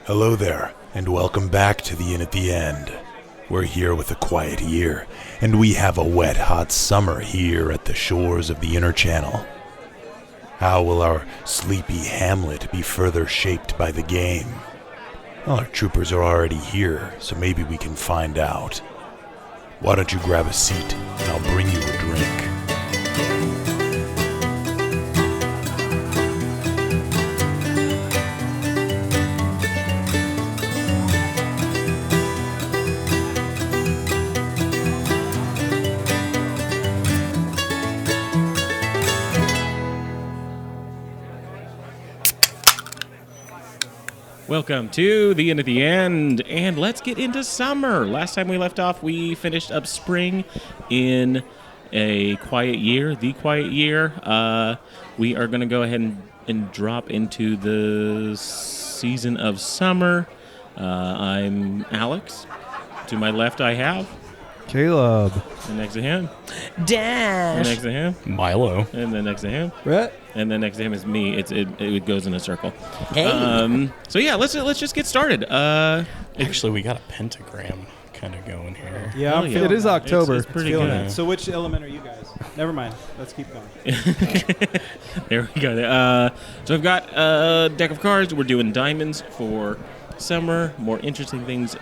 Hello there, and welcome back to the Inn at the End. We're here with a quiet year, and we have a wet, hot summer here at the shores of the Inner Channel. How will our sleepy hamlet be further shaped by the game? Well, our troopers are already here, so maybe we can find out. Why don't you grab a seat, and I'll bring you a drink. Welcome to the Inn at the End, and let's get into summer. Last time we left off, we finished up spring in a quiet year, the quiet year. We are going to go ahead and drop into the season of summer. I'm Alex. To my left, I have Caleb. And next to him, Dash. And next to him, Milo. And then next to him, Brett. And then next to him is me. It goes in a circle. Hey. So yeah, let's just get started. Actually, we got a pentagram kind of going here. Yeah, yeah. it is October. It's pretty feeling good. it. So which element are you guys? Never mind. Let's keep going. There we go. So I've got a deck of cards. We're doing diamonds for summer. More interesting things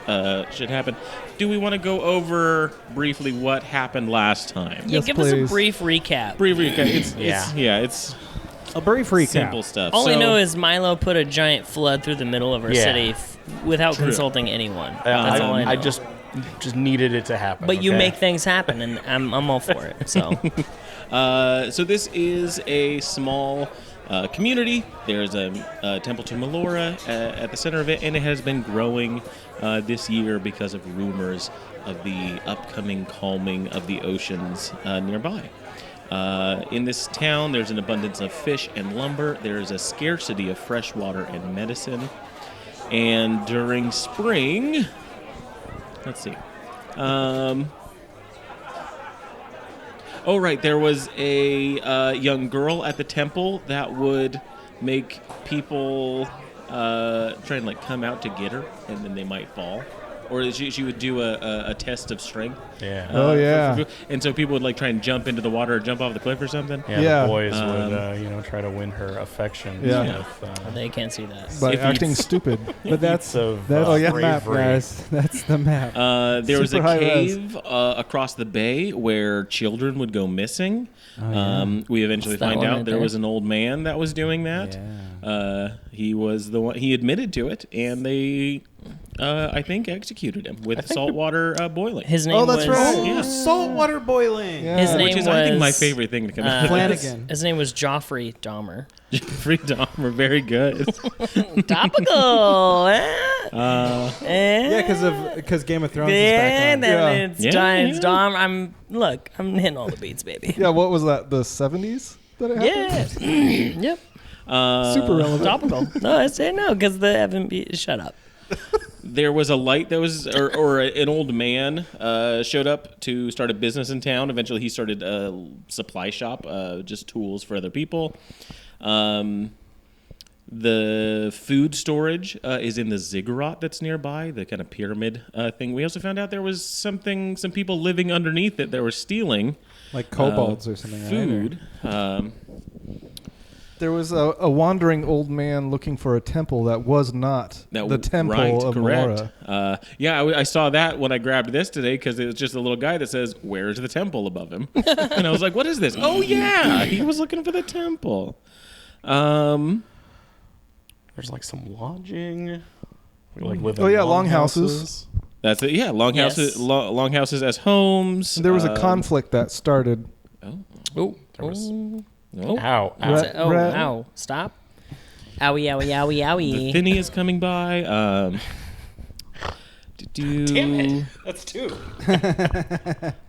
should happen. Do we want to go over briefly what happened last time? Yeah, Yes, give please. us a brief recap. Brief recap. It's A brief recap. simple stuff. All so, I know is Milo put a giant flood through the middle of our Yeah. city without True. consulting anyone. That's all I know. I just needed it to happen. But you okay? make things happen, and I'm all for it. So So this is a small community. There's a temple to Melora at the center of it, and it has been growing this year because of rumors of the upcoming calming of the oceans nearby. In this town, there's an abundance of fish and lumber. There is a scarcity of fresh water and medicine. And during spring, let's see. Oh, right. There was a young girl at the temple that would make people try and come out to get her, and then they might fall. Or she would do a test of strength. Yeah. Oh, yeah. And so people would try and jump into the water or jump off the cliff or something. Yeah. The boys would, try to win her affection. Yeah. With, they can't see that. By If you- acting stupid. But that's of, that. Oh yeah, map bravery. guys. That's the map. There was a Super high res. cave across the bay where children would go missing. We eventually What's that find one out right there there? was an old man that was doing that. He was the one. He admitted to it, and they, I think, executed him with saltwater boiling. His name Oh, that's was right. Yeah. Saltwater boiling. Yeah. His name which is, was I think, my favorite thing to come out of this. Flanagan. His name was Joffrey Dahmer. Free Dahmer, very good. Topical. Yeah, because Game of Thrones is Yeah, back on. then Yeah. it's Yeah, Giants yeah. Dom. I'm hitting all the beats, baby. Yeah. What was that? The 70s that it happened. Yeah. Yep. Super relevant. Topical. No, I say no because the FMB. Shut up. There was a light that was, or an old man showed up to start a business in town. Eventually, he started a supply shop, just tools for other people. The food storage is in the ziggurat that's nearby, the kind of pyramid thing. We also found out there was some people living underneath it that were stealing Like kobolds or something. food. There was a wandering old man looking for a temple that was not the temple of correct. Melora. I saw that when I grabbed this today because it was just a little guy that says, "Where's the temple?" above him, and I was like, "What is this?" Oh yeah, he was looking for the temple. There's some lodging. We live Oh, in yeah, longhouses. That's it. Yeah, longhouses, Yes. longhouses as homes. There was a conflict that started. Oh. There was- Oh, Ow. Rat- Oh, rat- ow. Stop. Owie, owie, owie, owie. the Thinny is coming by. Damn it. That's two.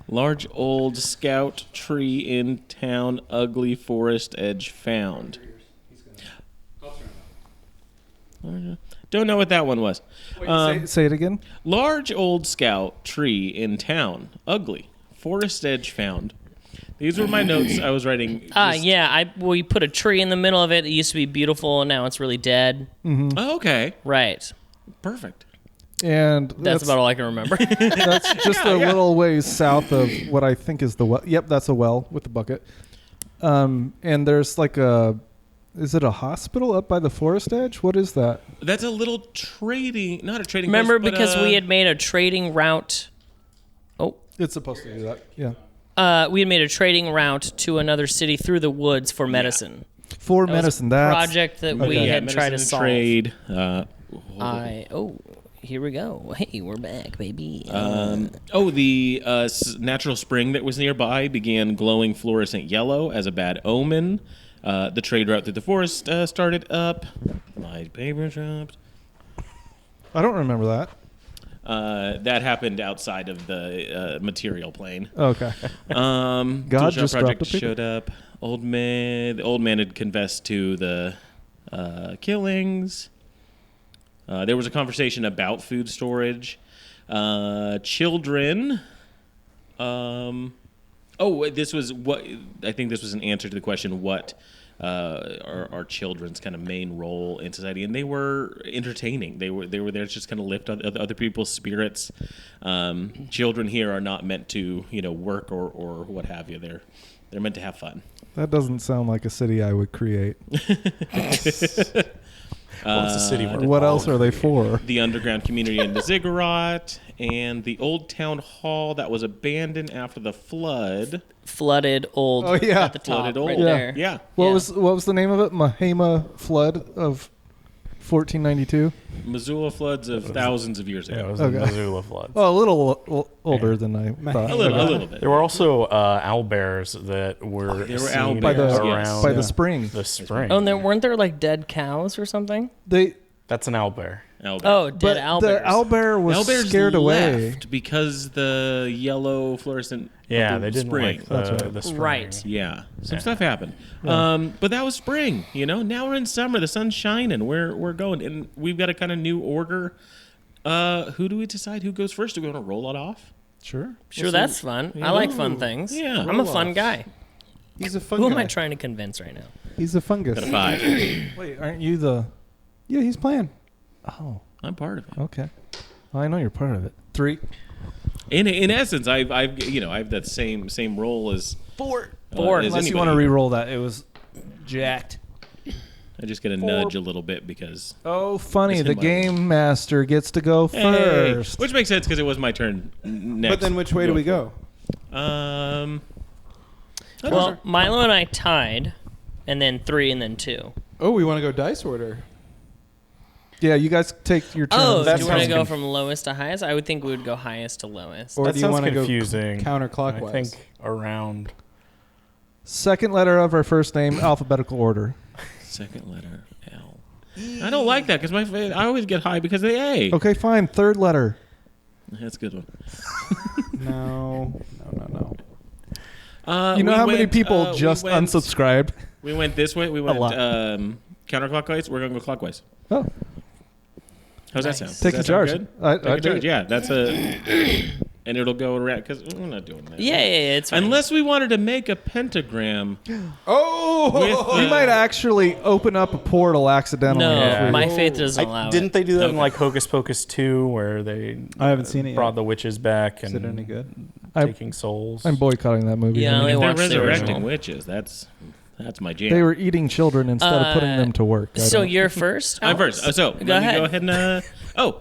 Large old scout tree in town, ugly forest edge found. Don't know what that one was. Say it again. Large old scout tree in town, ugly forest edge found. These were my notes I was writing. Yeah. We put a tree in the middle of it. It used to be beautiful, and now it's really dead. Oh, okay. Right. perfect. And That's about all I can remember. That's just a little ways south of what I think is the well. Yep, that's a well with the bucket. And there's like is it a hospital up by the forest edge? What is that? That's a little trading, not a trading. Remember, post, but, because we had made a trading route. Oh. It's supposed to do that. Yeah. We had made a trading route to another city through the woods for medicine. For That was medicine, a that's project that we had tried to solve. Trade. Here we go. Hey, we're back, baby. The natural spring that was nearby began glowing fluorescent yellow as a bad omen. The trade route through the forest started up. My paper dropped. I don't remember that. That happened outside of the material plane. Okay. God just project dropped a paper. showed up. The old man had confessed to the killings. There was a conversation about food storage. Children. This was what I think this was an answer to the question: what are children's kind of main role in society? And they were entertaining. They were there to just kind of lift other people's spirits. Children here are not meant to work or what have you. They're meant to have fun. That doesn't sound like a city I would create. Well, it's a city where What else are they for? The underground community in the ziggurat and the old town hall that was abandoned after the flood. Flooded old. Oh, yeah. At the top, Flooded old. right Yeah. there. Yeah. What was the name of it? Mahama Flood of 1492? Missoula floods of thousands of years Yeah, it ago. was Okay. the Missoula floods. Oh, a little older than I thought. A little bit. There were also owlbears that were There were seen owlbears, around by the spring. the spring. Oh, and weren't there like dead cows or something? That's an owlbear. Owlbear. Oh, dead But owlbears. the owlbear was Owlbears scared away. left because the yellow fluorescent. Yeah, of the they didn't spring. like That's the, right. the spring. Right. Yeah, some stuff happened. But that was spring. Now we're in summer. The sun's shining. We're going, and we've got a kind of new order. Who do we decide who goes first? Do we want to roll it off? Sure. Sure, that's fun. I like fun things. Yeah. I'm a fun guy. He's a fun Who guy. am I trying to convince right now? He's a fungus. Got a 5. Wait, aren't you the... Yeah, he's playing. Oh, I'm part of it. okay. I know you're part of it. 3. In essence, I've that same role as 4. as Unless you want to anybody. re-roll that. It was jacked. I just get a nudge a little bit because. Oh, funny. It's The in my- game master gets to go Hey, first. which makes sense because it was my turn next. But then which way do we go? Well, Milo and I tied, and then 3, and then 2. Oh, we want to go dice order. Yeah, you guys take your turn. Oh, That do you want to sounds go from lowest to highest? I would think we would go highest to lowest. Or That do you sounds want to go confusing. counterclockwise? I think around. Second letter of our first name, alphabetical order. Second letter L. I don't like that because I always get high because of the A. Okay, fine. Third letter. That's a good one. No. You know how many people we just went- unsubscribed? We went this way. We went lot. counterclockwise. We're gonna go clockwise. Oh, How's Nice. that sound? take Does the that sound charge. good? I Take a do. charge. Yeah, that's and it'll go around because we're not doing that. Yeah, it's fine. Unless we wanted to make a pentagram. Oh! With, We might actually open up a portal accidentally. No, Yeah. my faith doesn't allow Didn't it. they do that in Okay. like Hocus Pocus 2 where they I haven't seen it yet. brought the witches back Is and it any good? taking souls? I'm boycotting that movie. Yeah, anyway. they If they're watched the resurrecting original. witches. That's my jam. They were eating children instead of putting them to work. So you're first? I'm first. So Go let me ahead. go ahead and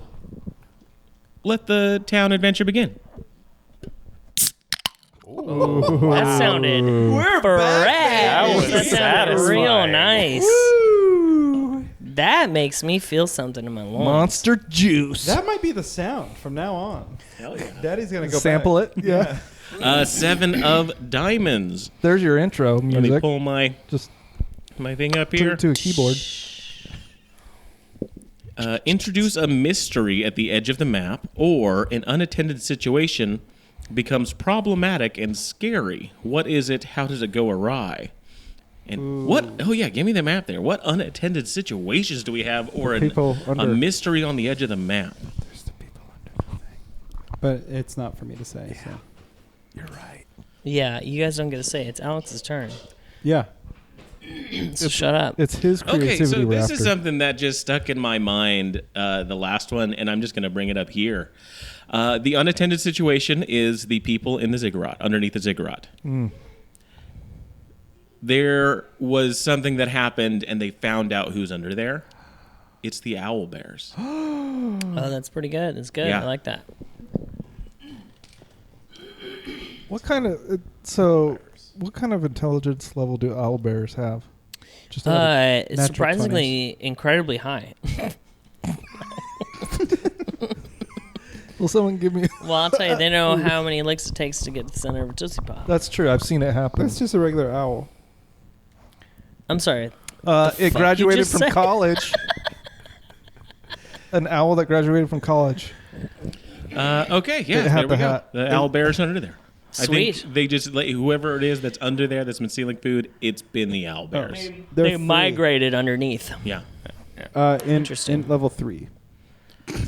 let the town adventure begin. That sounded fresh. That sounded real satisfying. nice. That makes me feel something in my lungs. Monster juice. That might be the sound from now on. Hell yeah. Daddy's going to go Sample back. it. Yeah. 7 of diamonds. There's your intro Let me music. pull my Just thing up here. to a keyboard. Introduce a mystery at the edge of the map, or an unattended situation becomes problematic and scary. What is it? How does it go awry? And what? Oh yeah, give me the map there. What unattended situations do we have, or People a under- mystery on the edge of the map? There's the people under the thing. But it's not for me to say. Yeah. So. You're right. Yeah, you guys don't get to say it. It's Alex's turn. Yeah. So shut up. It's his creativity. Okay, so we're this after. is something that just stuck in my mind, the last one, and I'm just going to bring it up here. The unattended situation is the people in the ziggurat, underneath the ziggurat. There was something that happened, and they found out who's under there. It's the owl bears. Oh, that's pretty good. That's good. Yeah. I like that. What kind of intelligence level do owl bears have? Just natural Surprisingly, incredibly high. will someone give me? Well, I'll tell you, they know how many licks it takes to get to the center of a Tootsie Pop. That's true. I've seen it happen. That's just a regular owl. I'm sorry. It graduated just from said? college. An owl that graduated from college. Okay, It yeah, had there we the go. hat. The owl bears under there. I Sweet. think they just let whoever it is that's under there that's been stealing food. It's been the owl bears. They're They free. migrated underneath. Yeah. Interesting. In level 3.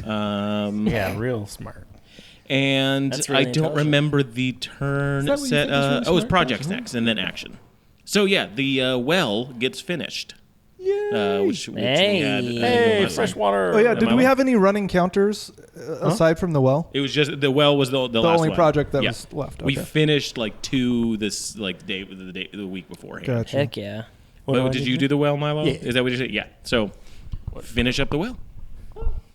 Yeah, real smart. And That's really I don't intelligent. remember the turn Is that what you set. think is really It's smart? projects next, and then action. So yeah, the well gets finished. Which we had. Hey. Hey, fresh water. Oh yeah. Am Did I we on? have any running counters aside from the well? It was just the well was the last only one. project that Yeah. was left. We Okay. finished like 2 this like the week beforehand. Gotcha. Heck yeah. But did you do the well, Milo? Yeah. Is that what you said? Yeah. So finish up the well.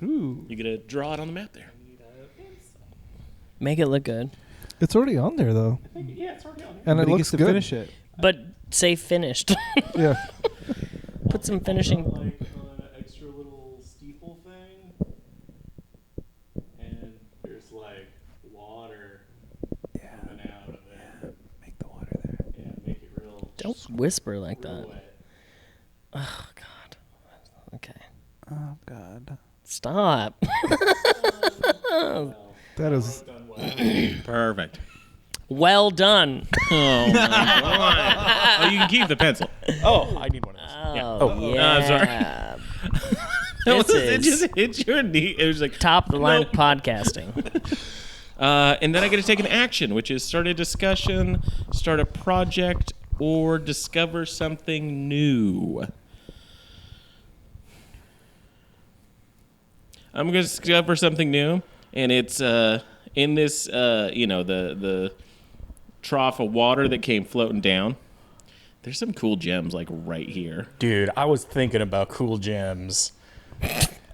Ooh. You gotta draw it on the map there. Make it look good. It's already on there though. Yeah, it's already on there. And But it he looks gets to good. finish it. But say finished. Yeah. Put some finishing. Like an extra little steeple thing, and there's like water coming out of it. Make the water there. Yeah, make it real. Don't whisper like real that. wet. Oh, God. Okay. Oh, God. Stop. That is. Perfect. Well done. Oh my god! Oh, you can keep the pencil. Oh, I need one of those. Oh, Yeah. yeah. Sorry. This It is just hit your knee. It was like top of the line Nope. podcasting. And then I get to take an action, which is start a discussion, start a project, or discover something new. I'm going to discover something new, and it's in this, the trough of water that came floating down. There's some cool gems like right here. Dude, I was thinking about cool gems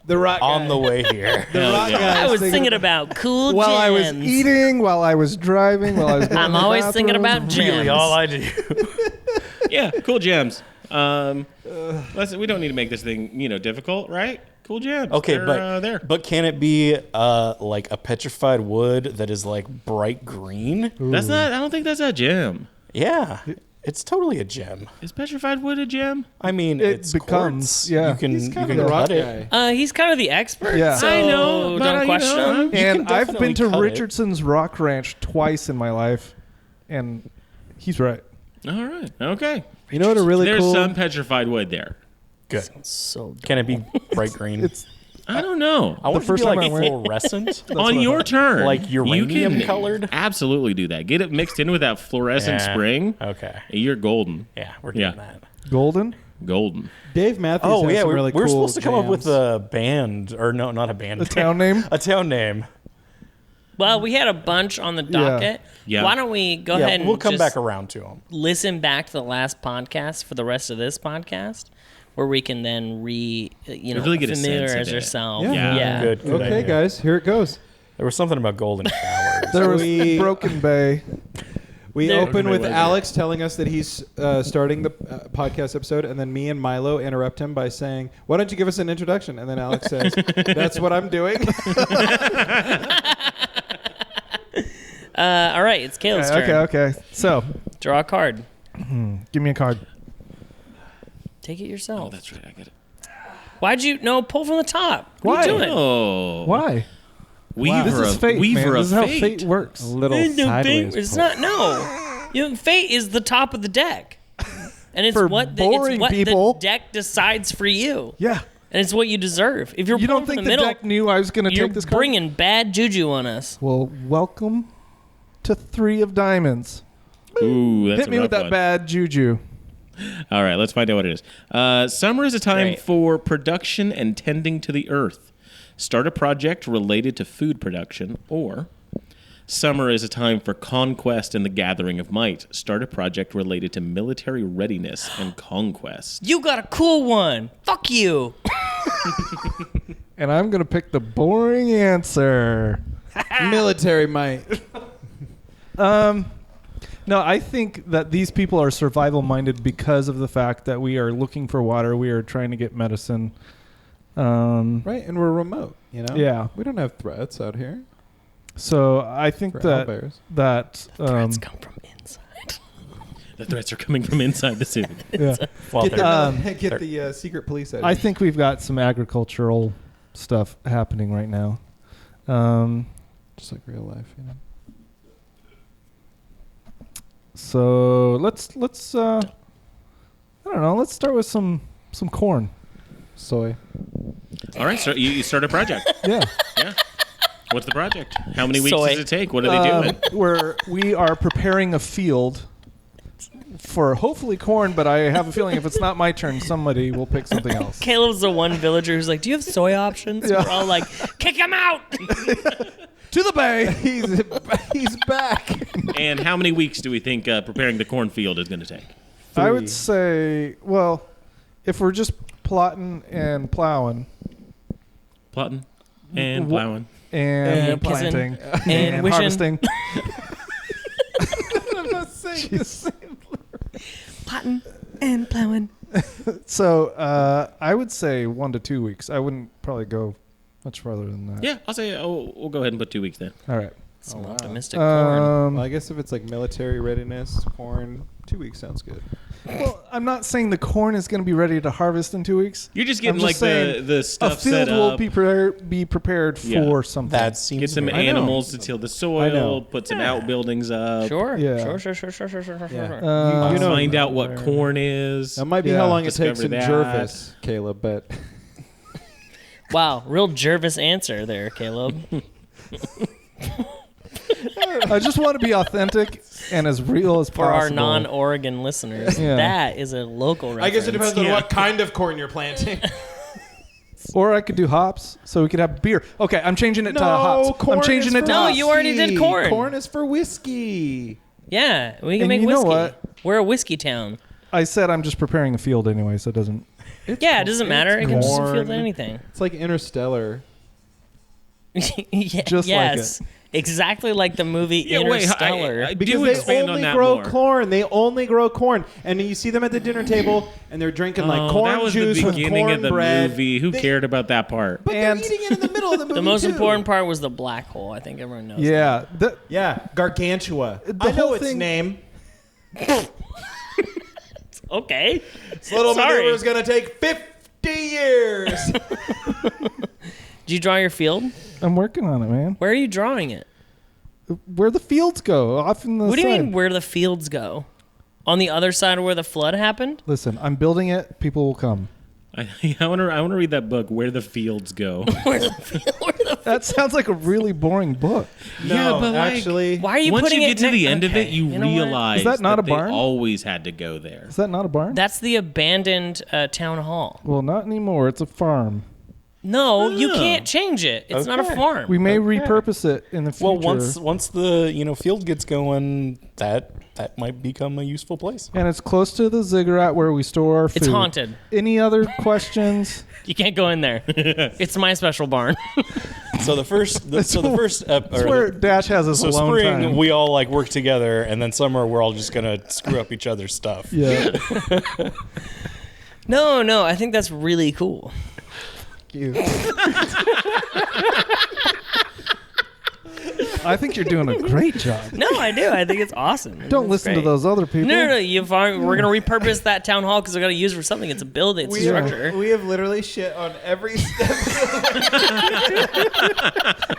The rock on the way here. The Hell rock yeah. guy I is was thinking thinking about cool While gems. I was eating, while I was driving, while I was. Going I'm to the always thinking bathroom. about gems. Really, all I do. Yeah, cool gems. We don't need to make this thing, difficult, right? Cool gems. Okay, They're, there. but can it be like a petrified wood that is like bright green? That's not. I don't think that's a gem. Yeah, it's totally a gem. Is petrified wood a gem? I mean, It it's becomes, quartz. yeah. You can He's you kind can of the rock cut it. guy. He's kind of the expert. Yeah. So I know, but don't question him. And I've definitely been to cut it. Richardson's Rock Ranch twice in my life, and he's right. All right. Okay. You know what a really There's cool... some petrified wood there. Good. So dumb. Can it be bright green? It's I don't know. I want it to first be time like I went- fluorescent. On your turn, Like uranium you can colored? Absolutely do that. Get it mixed in with that fluorescent Yeah. spring. Okay. You're golden. Yeah, we're doing Yeah. that. golden. Golden. Dave Matthews Oh has yeah, some we're, really we're cool supposed to come up with jams. a band, or no, not a band. The town name. A town name. Well, we had a bunch on the docket. Yeah. Why don't we go Yeah, ahead and we'll come just back around to them. listen back to the last podcast for the rest of this podcast, where we can then really get a sense of familiarize it. ourselves. Yeah. Good Okay, idea. guys, here it goes. There was something about golden showers. There was We- Broken Bay. We There- open with Okay. Alex telling us that he's starting the podcast episode, and then me and Milo interrupt him by saying, "Why don't you give us an introduction?" And then Alex says, "That's what I'm doing." All right, it's Kale's turn. Okay. So, Draw a card. give me a card. Take it yourself. Oh, that's right. I get it. Why'd you pull from the top? What Why? are you doing? Oh. Why? Weaver This is of, fate, weaver man. of This is how fate. fate works. A little No, sideways. it's pull. not. No, fate is the top of the deck, and it's For what boring it's what people. the deck decides for you, Yeah. and it's what you deserve. If you're You pulling don't think from the the middle, deck knew I was going to you're take this card? bringing bad juju on us. Well, welcome to 3 of diamonds. Ooh, that's Hit me with a rough that one. bad juju. All right, let's find out what it is. Summer is a time Great. for production and tending to the earth. Start a project related to food production, or summer is a time for conquest and the gathering of might. Start a project related to military readiness and conquest. You got a cool one. Fuck you. And I'm going to pick the boring answer. Military might. No, I think that these people are survival minded because of the fact that we are looking for water. We are trying to get medicine. Right, and we're remote, you know? Yeah. We don't have threats out here So I think for that owlbears. Threats come from inside. The threats are coming from inside the city. yeah. Well, Get the secret police out I here. think we've got some agricultural stuff happening right now. Just like real life, you know? So let's I don't know. Let's start with some corn. Soy. All right, so you start a project. Yeah. Yeah. What's the project? How many weeks Soy. does it take? What are they doing? We are preparing a field for hopefully corn, but I have a feeling if it's not my turn, somebody will pick something else. Caleb's the one villager who's like, do you have soy options? Yeah. We're all like, kick him out. To the bay. He's back. And how many weeks do we think preparing the cornfield is going to take? I would say, well, if we're just plotting and plowing Plotting and Wh- plowing. and kissing planting and wishing. harvesting. I'm not saying the same. Potting and plowing. So I would say 1 to 2 weeks. I wouldn't probably go much farther than that. Yeah, I'll say we'll go ahead and put 2 weeks then. All right. Some optimistic corn. Well, I guess if it's like military readiness, corn, 2 weeks sounds good. Well, I'm not saying the corn is going to be ready to harvest in 2 weeks. You're just getting I'm like just saying the A stuff field set will up. be prepared Yeah. for something. that seems Get some very- I know. animals to till the I know. soil, put some outbuildings up. Sure. Yeah. Sure. Yeah. You know, Find out what corn is. that might be Yeah. how long it takes Discover in that. Jervis, Caleb, but Wow, real Jervis answer there, Caleb. I just want to be authentic and as real as For our possible. non-Oregon listeners, Yeah. that is a local reference. I guess it depends on Yeah. what kind of corn you're planting. Or I could do hops, so we could have beer. Okay, I'm changing it to hops. I'm changing it to No, hops. you already did corn. Corn is for whiskey. Yeah, we can And make you know whiskey. what? We're a whiskey town. I said I'm just preparing a field anyway, so it doesn't. Yeah, it doesn't matter. It can just corn. field anything. It's like Interstellar. Yeah, Just like yes. Exactly like the movie Interstellar. I Because do they expand on only that grow more. corn. They only grow corn. And you see them at the dinner table, and they're drinking like corn that was juice the with beginning of the cornbread. movie. Who They- cared about that part? But And- they're eating it in the middle of the movie, The most too. important part was the black hole. I think everyone knows. Yeah, Yeah, Gargantua. The I know whole its thing- name. that. Okay. This little Sorry. maneuver is going to take 50 years. Did you draw your field? I'm working on it, man. Where are you drawing it? Where the fields go, off in the What do you side. mean where the fields go? On the other side of where the flood happened? Listen, I'm building it. People will come. I want to read that book, Where the Fields Go. Where the That sounds like a really boring book. No, but, like, actually. Why are you Once putting you it get to the end of it, okay, you know what? realize Is that not a they barn? always had to go there. Is that not a barn? That's the abandoned town hall. Well, not anymore. It's a farm. No, you Oh. can't change it. It's not a Okay. farm. We may repurpose it in the future. Well, once the field gets going, that might become a useful place. And it's close to the ziggurat where we store our food. It's haunted. Any other questions? You can't go in there. It's my special barn. So the first, That's Where Dash has his so alone spring time. we all like work together, and then summer we're all just gonna screw up each other's stuff. Yeah. No, I think that's really cool. I think you're doing a great job. No, I do. I think it's awesome. Don't It's listen to great. those other people. No. We're gonna repurpose that town hall because we're gonna use it for something. It's a building. It's a structure. We have literally shit on every step.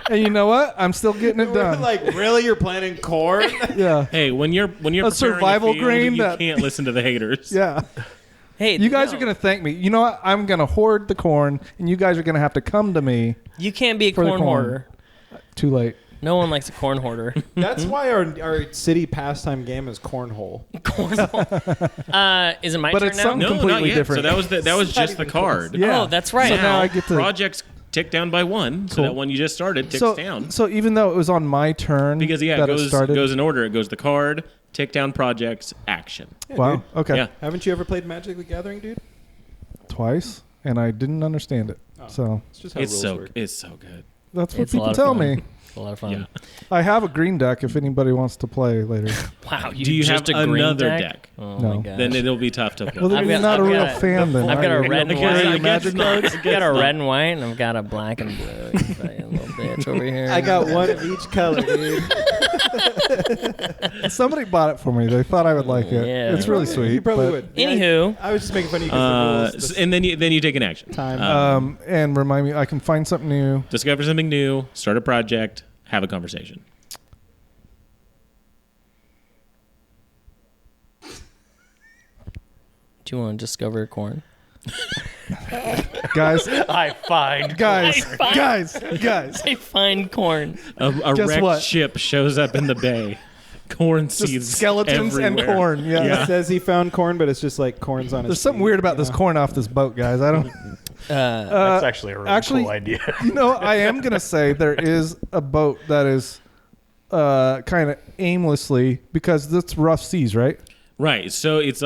And you know what? I'm still getting it We're done. like, really? You're planting corn? Yeah. Hey, when you're preparing survival a field, grain you that- can't listen to the haters. Yeah. Hey, You guys no. are going to thank me. You know what? I'm going to hoard the corn, and you guys are going to have to come to me. You can't be a for the corn corn. hoarder. Too late. No one likes a corn hoarder. That's why our city pastime game is cornhole. Is it my But turn it's now? something No, completely not yet. different. So that was just the even card. Yeah. Oh, that's right. So now I get to projects tick down by 1, so Cool. that one you just started ticks so, down. So even though it was on my turn, Because it that it started. goes in order. It goes the card, tick down projects, action. Yeah, Wow. dude. Okay. Yeah. Haven't you ever played Magic the Gathering, dude? Twice, and I didn't understand it. So It's just how It's rules so work. it's so good. that's what It's a lot people of tell fun. me. It's a lot of fun. Yeah. I have a green deck if anybody wants to play later. Wow. Do you just have a green another deck? deck? Oh No. my gosh. Then it'll be tough to play. Well, then I've you're got- not a I've real got- fan then. I've got are a you? red and I guess- white. I guess not. I've got a red and white, and I've got a black and blue. You fucking little bitch over here. I got one of each color, dude. Somebody bought it for me. They thought I would like it. Yeah. It's really sweet. You probably but- would. Anywho. I was just making fun of you because the rules. And then you take an action. Time. And remind me, I can find something new. Discover something new, start a project, have a conversation. Do you want to discover corn? Guys, I find. guys, I find- guys. I find corn. A Guess wrecked what? ship shows up in the bay. Corn Just seeds skeletons and everywhere. corn. Yeah. Yeah. It says he found corn, but it's just like corn's on his There's something feet, weird about you this know? corn off this boat, guys. I don't. That's actually a really cool idea. You know, I am gonna say there is a boat that is kind of aimlessly because it's rough seas, right? Right. So it's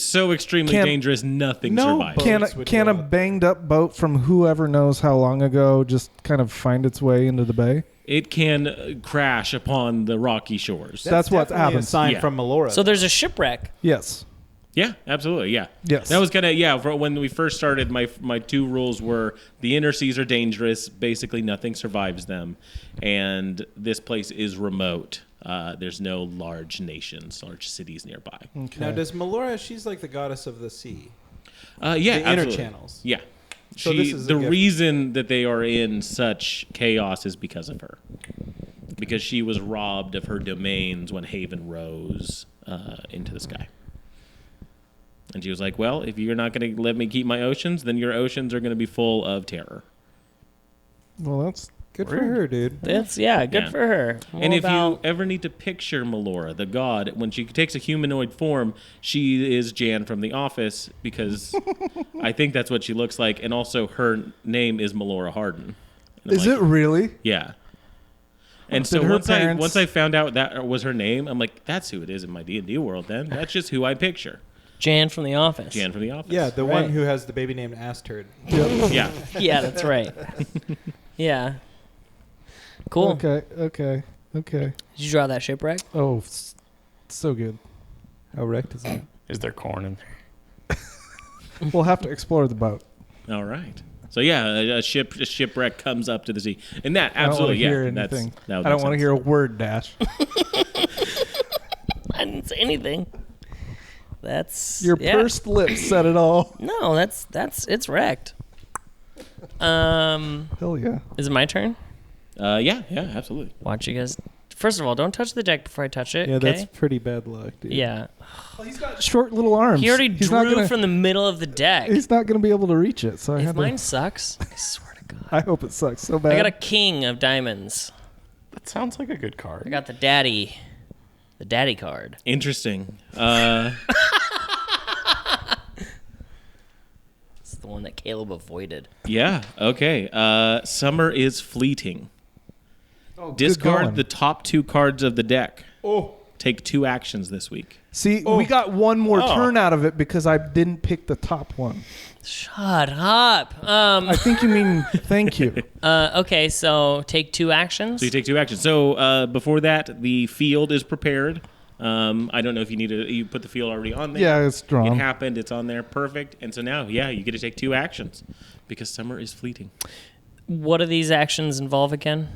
so extremely Can- dangerous. Nothing No survives. boat. Can Boats would can go a up. banged up boat from whoever knows how long ago just kind of find its way into the bay? It can crash upon the rocky shores. That's what definitely happens. A sign Yeah. from Melora. So there's a shipwreck. Yes. Yeah, absolutely. Yeah. Yes. That was kind of for when we first started. My two rules were the inner seas are dangerous. Basically, nothing survives them, and this place is remote. There's no large nations, large cities nearby. Now, does Melora? She's like the goddess of the sea. Yeah, The inner absolutely. channels. Yeah. So this is a the gift. reason that they are in such chaos is because of her. Because she was robbed of her domains when Haven rose into the sky. And she was like, well, if you're not going to let me keep my oceans, then your oceans are going to be full of terror. Well, that's Good for her, dude. That's good Yeah. for her. And if you ever need to picture Melora, the god, when she takes a humanoid form, she is Jan from The Office because I think that's what she looks like. And also her name is Melora Hardin. And I'm is like, it really? Yeah. And Did so her once parents- I found out that was her name, I'm like, that's who it is in my D&D world then. That's just who I picture. Jan from The Office. Jan from The Office. Yeah, the Right. one who has the baby named Ass Turd. Yeah. Yeah, that's right. Yeah. Cool. Okay. Did you draw that shipwreck? Oh, so good. How wrecked is that? Is there corn in there? We'll have to explore the boat. All right. So yeah, a shipwreck comes up to the sea. And that I don't want to absolutely, hear yeah. anything. That would I don't make want to sense. hear a word, Dash. I didn't say anything. That's Your pursed lips said it all. No, that's it's wrecked. Hell yeah. Is it my turn? Yeah, absolutely. Watch you guys. First of all, don't touch the deck before I touch it. Yeah, okay? that's pretty bad luck, dude. Yeah. He's got short little arms. He already He's not drew gonna- from the middle of the deck. He's not going to be able to reach it. So I If had mine to. sucks, I swear to God. I hope it sucks so bad. I got a king of diamonds. That sounds like a good I card. got the daddy card. Interesting. It's the one that Caleb avoided. Yeah, okay. Summer is fleeting. Oh, good Discard going. the top 2 cards of the deck. Oh, Take 2 actions this week. See, we got one more Oh. turn out of it because I didn't pick the top one. Shut up. I think you mean thank you. Okay, so take 2 actions. So you take 2 actions. So before that, the field is prepared. I don't know if you put the field already on there. Yeah, it's drawn. It happened. It's on there. Perfect. And so now, yeah, you get to take 2 actions because summer is fleeting. What do these actions involve again?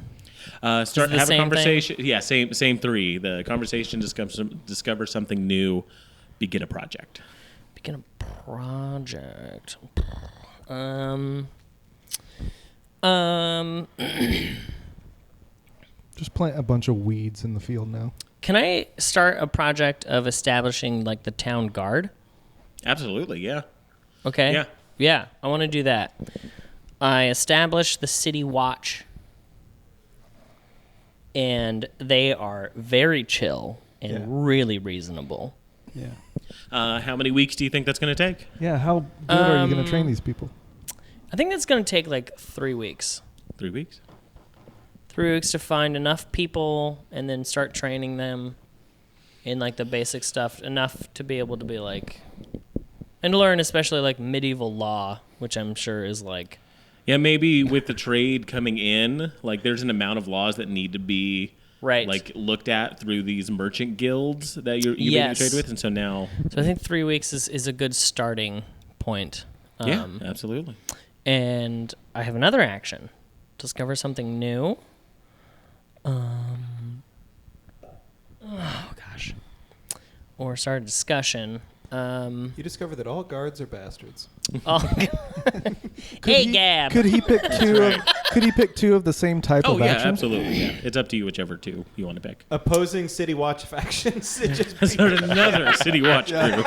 Start the have a same conversation. Yeah, same 3. The conversation, discover something new, begin a project. Begin a project. Just plant a bunch of weeds in the field now. Can I start a project of establishing like the town guard? Absolutely, yeah. Okay. Yeah. Yeah, I want to do that. I establish the city watch. and they are very chill and really reasonable. Yeah. How many weeks do you think that's going to take? Yeah, how good are you going to train these people? I think that's going to take like 3 weeks. 3 weeks? 3 weeks to find enough people and then start training them in like the basic stuff, enough to be able to be like, and to learn especially like medieval law, which I'm sure is like. Yeah, maybe with the trade coming in, like there's an amount of laws that need to be like looked at through these merchant guilds that you yes. trade with, and so now. So I think 3 weeks is a good starting point. Yeah, absolutely. And I have another action: discover something new. Oh gosh. Or start a discussion. You discover that all guards are bastards. Oh. Hey, Gab. Could he pick two of the same type Oh of yeah, action? absolutely. Yeah, it's up to you whichever two you want to pick. Opposing City Watch factions. It just Start another City Watch group.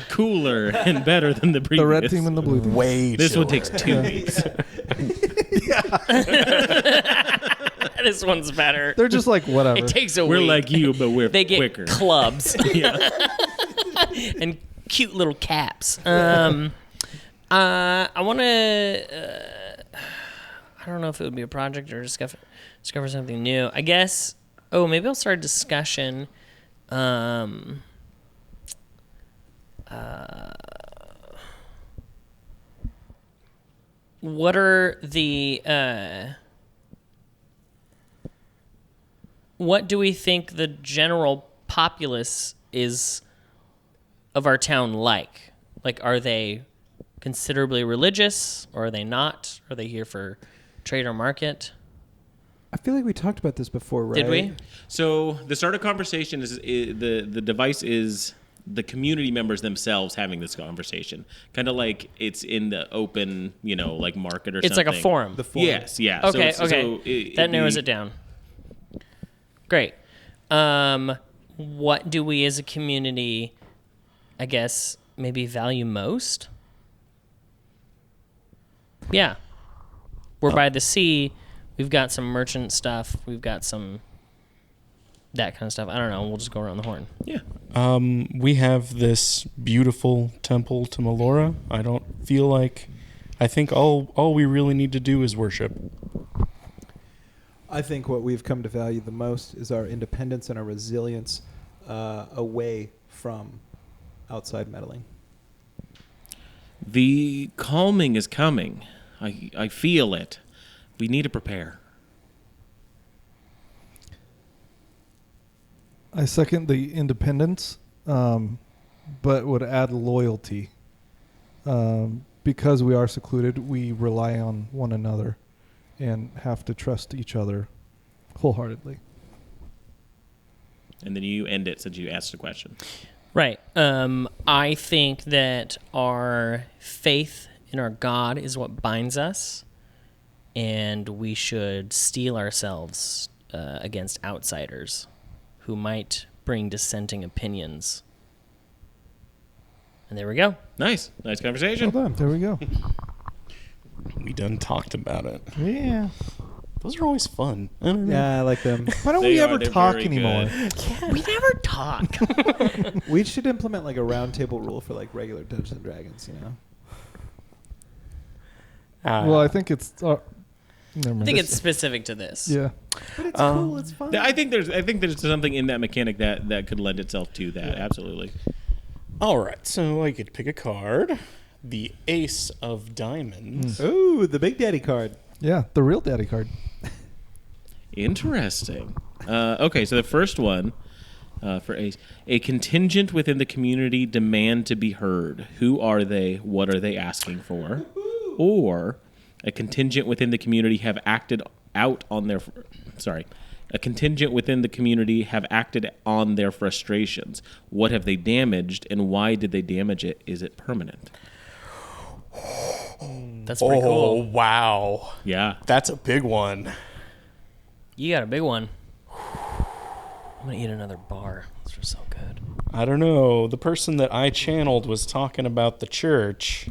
Cooler and better than the previous. The red team and the blue team. Way This one chiller. takes 2 weeks. This one's better. They're just like whatever. It takes a We're week. like you, but we're They get quicker. clubs Yeah. and cute little caps. I want to. I don't know if it would be a project or discover something new. I guess. Oh, maybe I'll start a discussion. What are the? What do we think the general populace is of our town like? Like, are they considerably religious, or are they not? Are they here for trade or market? I feel like we talked about this before, right? Did we? So the start of conversation is the device is the community members themselves having this conversation, kind of like it's in the open, like market or It's something. like a forum. The forum. Yes, yeah. Okay, So okay. That narrows it down. Great. What do we as a community, I guess, maybe value most? Yeah. We're by the sea. We've got some merchant stuff. We've got some that kind of stuff. I don't know. We'll just go around the horn. Yeah. We have this beautiful temple to Melora. I think all we really need to do is worship. I think what we've come to value the most is our independence and our resilience away from outside meddling. The calming is coming. I feel it. We need to prepare. I second the independence, but would add loyalty. Because we are secluded, we rely on one another and have to trust each other wholeheartedly. And then you end it since you asked the question. Right. I think that our faith in our God is what binds us, and we should steel ourselves against outsiders who might bring dissenting opinions. And there we go. Nice conversation. Well done. There we go. We done talked about it. Yeah. Those are always fun. I don't know. Yeah, I like them. Why don't They we are. ever They're talk very anymore? good. We never talk. We should implement like a round table rule for like regular Dungeons and Dragons, Well, I think it's. Never mind. I think it's specific to this. Yeah. But it's cool. It's fun. I think there's something in that mechanic that could lend itself to that. Yeah. Absolutely. All right, so I could pick a card. The Ace of Diamonds. Ooh, the Big Daddy card. Yeah, the real daddy card. Interesting. Okay, so the first one for Ace. A contingent within the community demand to be heard. Who are they? What are they asking for? Or a contingent within the community have acted out on their... Sorry. A contingent within the community have acted on their frustrations. What have they damaged, and why did they damage it? Is it permanent? That's pretty cool. Wow. Yeah. That's a big one. You got a big one. I'm going to eat another bar. Those are so good. I don't know. The person that I channeled was talking about the church.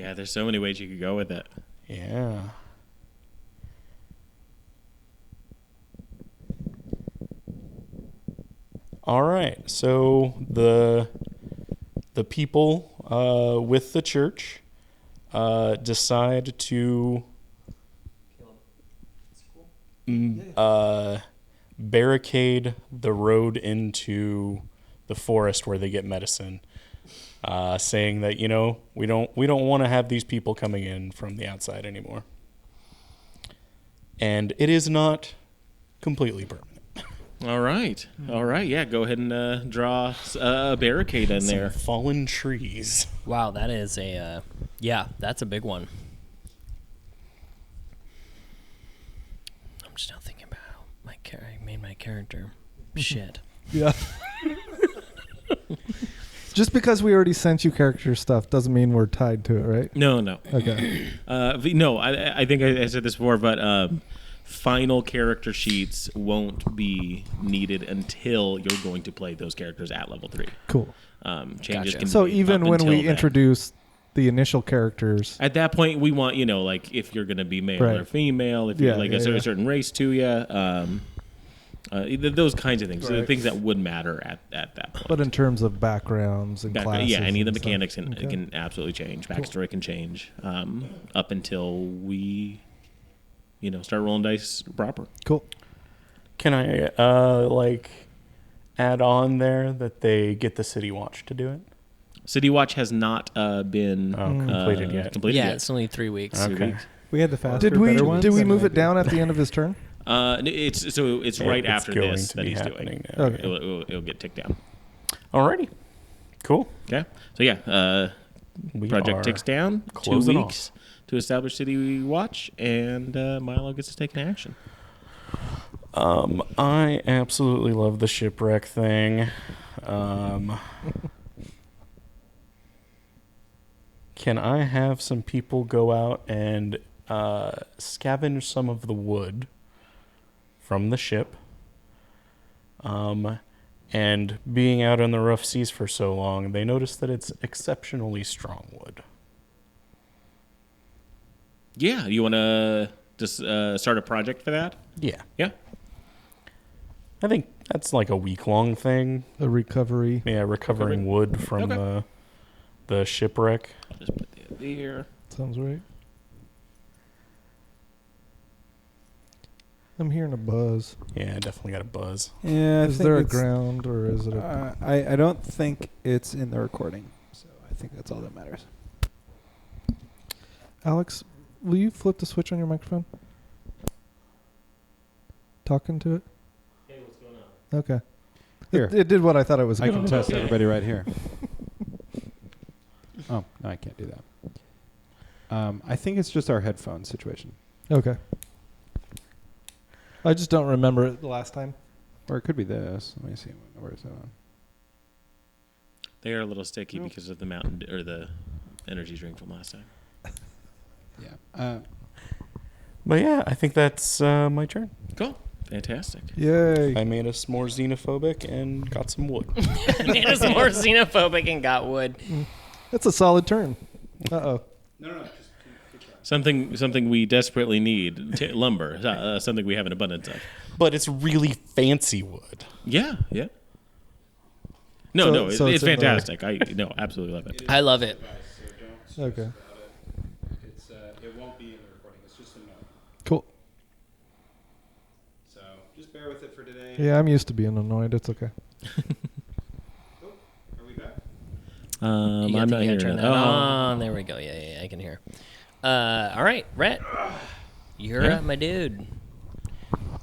Yeah, there's so many ways you could go with it. Yeah. All right. So the people with the church decide to barricade the road into the forest where they get medicine, saying that we don't want to have these people coming in from the outside anymore. And it is not completely permanent. All right. Yeah, go ahead and draw a barricade in there. Some fallen trees. Wow, that is that's a big one. I'm just now thinking about how I made my character. Shit. Yeah. Just because we already sent you character stuff doesn't mean we're tied to it, right? No. Okay. No, I think I said this before, but final character sheets won't be needed until you're going to play those characters at level 3. Cool. Changes Gotcha. can So be even up when we until then. introduce the initial characters, At that point, we want, like if you're going to be male Right. or female, if you're Yeah, like yeah, a yeah. certain race to you, those kinds of things. So the Right. things that would matter at that point. but in terms of backgrounds and classes, Yeah, any of the and stuff. mechanics Okay. can absolutely change. Backstory can change up until we, start rolling dice proper. Cool. Can I add on there that they get the City Watch to do it? City Watch has not been Completed yet. Completed Yeah, yet. it's only 3 weeks. Okay. We had the faster, Did we better ones. did we and move I it down at the end of his turn? It's right It's after going this to that be he's happening doing. now. Okay. It'll get ticked down. Alrighty. Cool. Okay. So yeah, We project are ticks down. 2 closing off. weeks to establish City Watch, and Milo gets to take an action. I absolutely love the shipwreck thing. Can I have some people go out and scavenge some of the wood from the ship? And being out on the rough seas for so long, they notice that it's exceptionally strong wood. Yeah, you want to just start a project for that? Yeah. Yeah. I think that's like a week-long thing. A recovery. Yeah, recovering wood from Okay. the shipwreck. I'll just put that there. Sounds right. I'm hearing a buzz. Yeah, definitely got a buzz. Yeah, Is there a ground or is it a... I don't think it's in the recording, so I think that's all that matters. Alex, will you flip the switch on your microphone? Talking to it? Hey, what's going on? Okay. Here. It did what I thought it was I going can to test do. everybody right here. Oh, no, I can't do that. I think it's just our headphone situation. Okay. I just don't remember it the last time. Or it could be this. Let me see. Where is that on? They are a little sticky because of the or the energy drink from last time. Yeah. But yeah, I think that's my turn. Cool. Fantastic. Yay. I made us more xenophobic and got some wood. Made us more xenophobic and got wood. That's a solid turn. Uh-oh. No. Something we desperately need. Lumber. Something we have an abundance of. But it's really fancy wood. Yeah. No, So it's it's in the- fantastic. I absolutely love it. I love it. Okay. It won't be in the recording. It's just a note. Cool. So just bear with it for today. Yeah, I'm used to being annoyed. It's okay. Are we back? You I'm not gotta hearing turn it. that on. There we go. Yeah, I can hear. All right, Rhett. You're Yeah. up, my dude.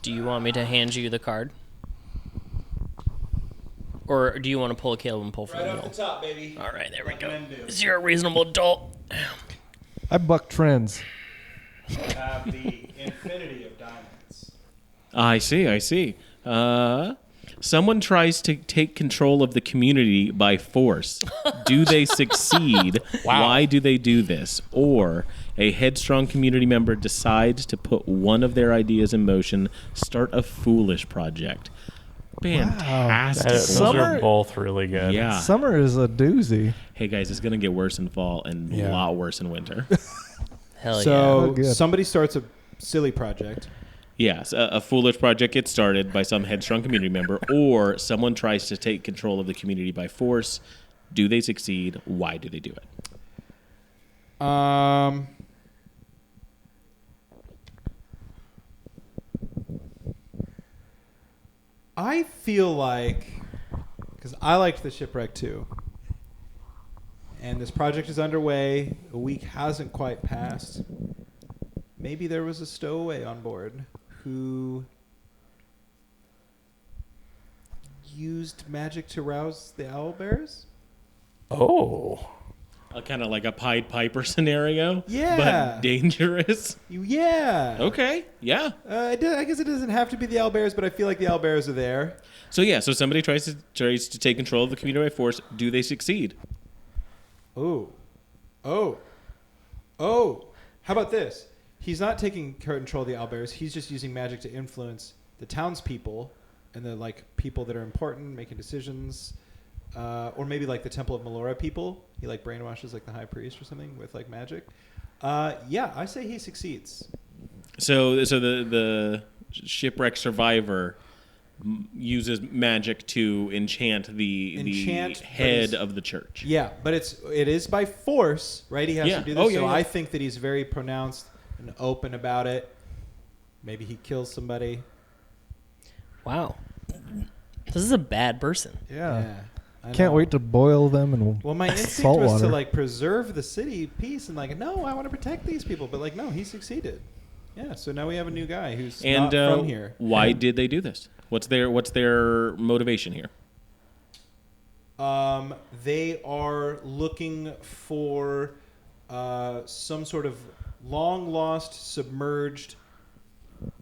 Do you want me to hand you the card? Or do you want to pull a Caleb and pull from the middle? top, baby. All right, there we go. Is you're a reasonable adult. I buck trends. Have the infinity of diamonds. I see. Someone tries to take control of the community by force. Do they succeed? Why do they do this? Or a headstrong community member decides to put one of their ideas in motion, start a foolish project. Fantastic. Those Summer- are both really good. Yeah. Summer is a doozy. Hey guys, it's gonna get worse in fall and a lot worse in winter. Hell yeah. Oh, So good. somebody starts a silly project. Yes, a foolish project gets started by some headstrong community member, or someone tries to take control of the community by force. Do they succeed? Why do they do it? I feel like, because I liked the shipwreck too, and this project is underway. A week hasn't quite passed. Maybe there was a stowaway on board who used magic to rouse the owlbears. Oh. Kind of like a Pied Piper scenario, Yeah. but dangerous. Yeah. Okay, yeah. I guess it doesn't have to be the owlbears, but I feel like the owlbears are there. So somebody tries to take control of the community by force. Do they succeed? Oh. How about this? He's not taking control of the owlbears. He's just using magic to influence the townspeople and the people that are important, making decisions, or maybe like the Temple of Melora people. He brainwashes the high priest or something with magic. Yeah, I say he succeeds. So the shipwreck survivor uses magic to enchant the head of the church. Yeah, but it is by force, right? He has to do this. Oh, yeah, so yeah. I think that he's very pronounced and open about it. Maybe he kills somebody. Wow. This is a bad person. Yeah. I Can't know. wait to boil them and Well, my instinct salt was water. to preserve the city peace and no, I want to protect these people, but no, he succeeded. Yeah, so now we have a new guy who's not from here. Why did they do this? What's their motivation here? They are looking for some sort of long lost submerged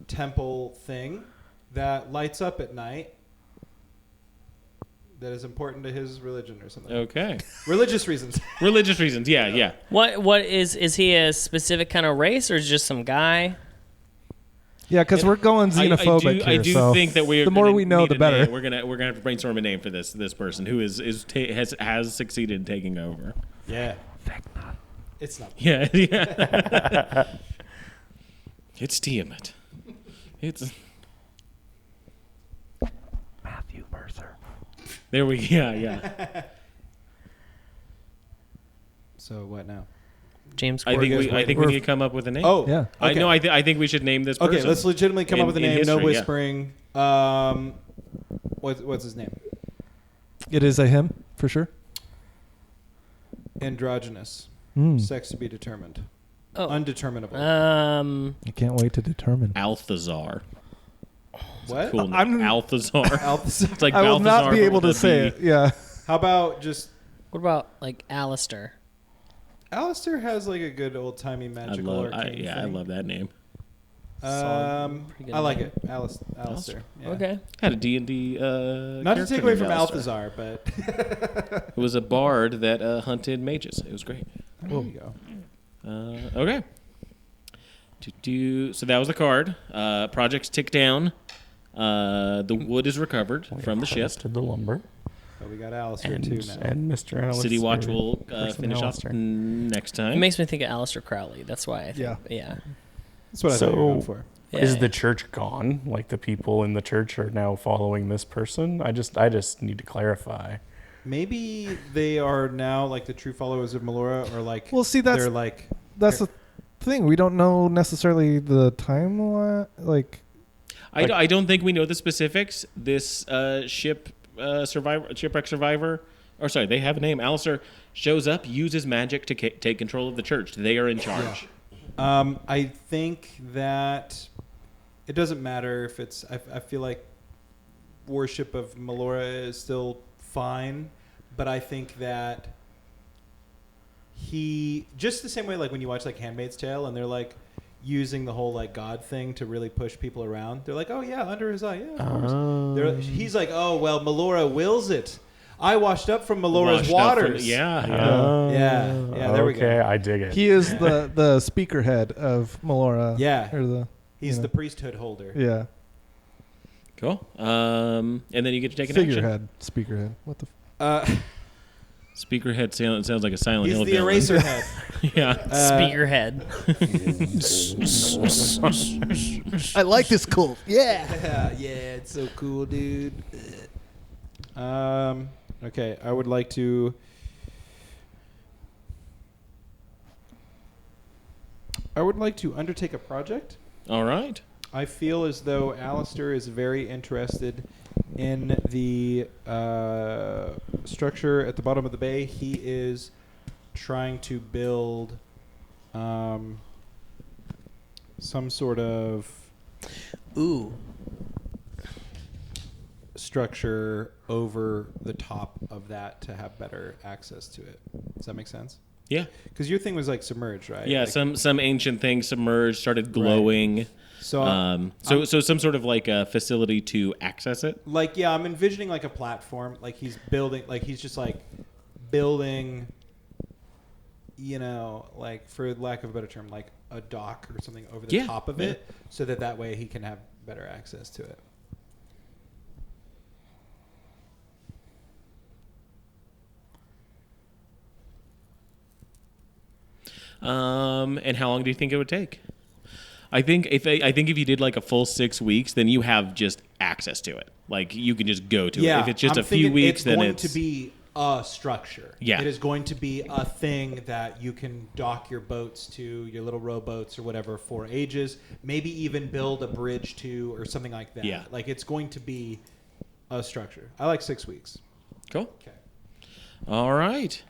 temple thing that lights up at night. That is important to his religion or something. Okay. Religious reasons. Religious reasons. Yeah. What is he a specific kind of race or is just some guy? yeah, because we're going xenophobic I here. do so think that the more we know, the better. We're gonna have to brainstorm a name for this person who has succeeded in taking over. Yeah. It's not. Yeah. It's Tiamat. It's Matthew Mercer. there we yeah. So what now? James I think Corden. we need to come up with a name. Oh, Yeah. Okay. I think we should name this person. Okay, let's legitimately come up with a in name. No history, yeah. whispering. What's his name? It is a him, for sure. Androgynous. Mm. Sex to be determined. Oh. Undeterminable. I can't wait to determine. Althazar. what? Cool name. I'm- Althazar. Althazar. It's like I will Balthazar, not be but able with to a say B. it. Yeah. How about just What about Alistair? Alistair has a good old timey magical arcane thing. I love that name. Pretty good I like name. it. Alistair. Yeah. Okay. Had a D&D Not to take away from Althazar, but It was a bard that hunted mages. It was great. there you go. Okay. So that was the card. Projects tick down. The wood is recovered from the ship. Harvested the lumber. But we got Alistair And, too now. and Mr. Alistair. City Watch will Person finish off Alistair. next It time. makes me think of Alistair Crowley. That's why I think. Yeah. Yeah. That's what I thought you were going So, for. Yeah, is yeah. the church gone? Like the people in the church are now following this person? I just need to clarify. Maybe they are now the true followers of Melora, or Well, see, that's they're that's the thing. We don't know necessarily the timeline. I don't think we know the specifics. This shipwreck survivor, or sorry, they have a name. Alistair shows up, uses magic to take control of the church. They are in charge. I think that it doesn't matter if it's. I feel like worship of Melora is still fine, but I think that he just the same way when you watch Handmaid's Tale and they're using the whole God thing to really push people around. They're oh yeah, under his eye, yeah. Of course. He's oh well, Melora wills it. I washed up from Melora's Washed up from- waters. yeah. Yeah, there we go. Okay, I dig it. He is the speaker head of Melora. Yeah. Or He's Yeah. the priesthood holder. yeah. Cool. And then you get to take an action. Figurehead, speakerhead. What the? Speakerhead sounds like a Silent He's Hill the villain. eraser head. Yeah. Speakerhead. I like this cult. Yeah, it's so cool, dude. Okay, I would like to. Undertake a project. All right. I feel as though Alistair is very interested in the structure at the bottom of the bay. He is trying to build some sort of structure over the top of that to have better access to it. Does that make sense? Yeah. Because your thing was like submerged, right? Yeah. Like, Some ancient thing submerged, started glowing. Right. So, so some sort of like a facility to access it. like, yeah, I'm envisioning like a platform. Like he's building, you know, like for lack of a better term, like a dock or something over the top of it, so that way he can have better access to it. And how long do you think it would take? I think if you did like a full 6 weeks, then you have just access to it. Like you can just go to it. If it's just a few weeks, then it's going to be a structure. Yeah. It is going to be a thing that you can dock your boats to, your little rowboats or whatever, for ages. Maybe even build a bridge to or something like that. Yeah. Like it's going to be a structure. I like 6 weeks. Cool. Okay. All right.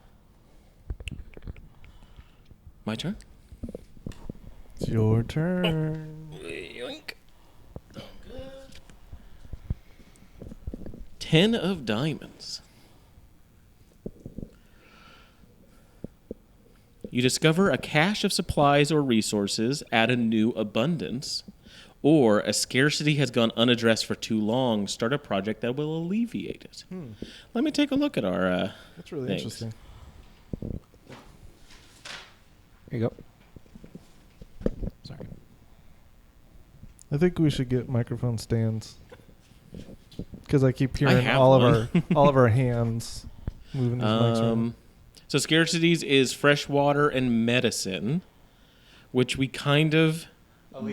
My turn. It's your turn. Yoink. 10 of diamonds. You discover a cache of supplies or resources at a new abundance, or a scarcity has gone unaddressed for too long. Start a project that will alleviate it. Let me take a look at our That's really things. interesting. Here you go. Sorry. I think we should get microphone stands because I keep I hearing have all one. of our hands moving these mics around. So scarcities is fresh water and medicine, which we kind of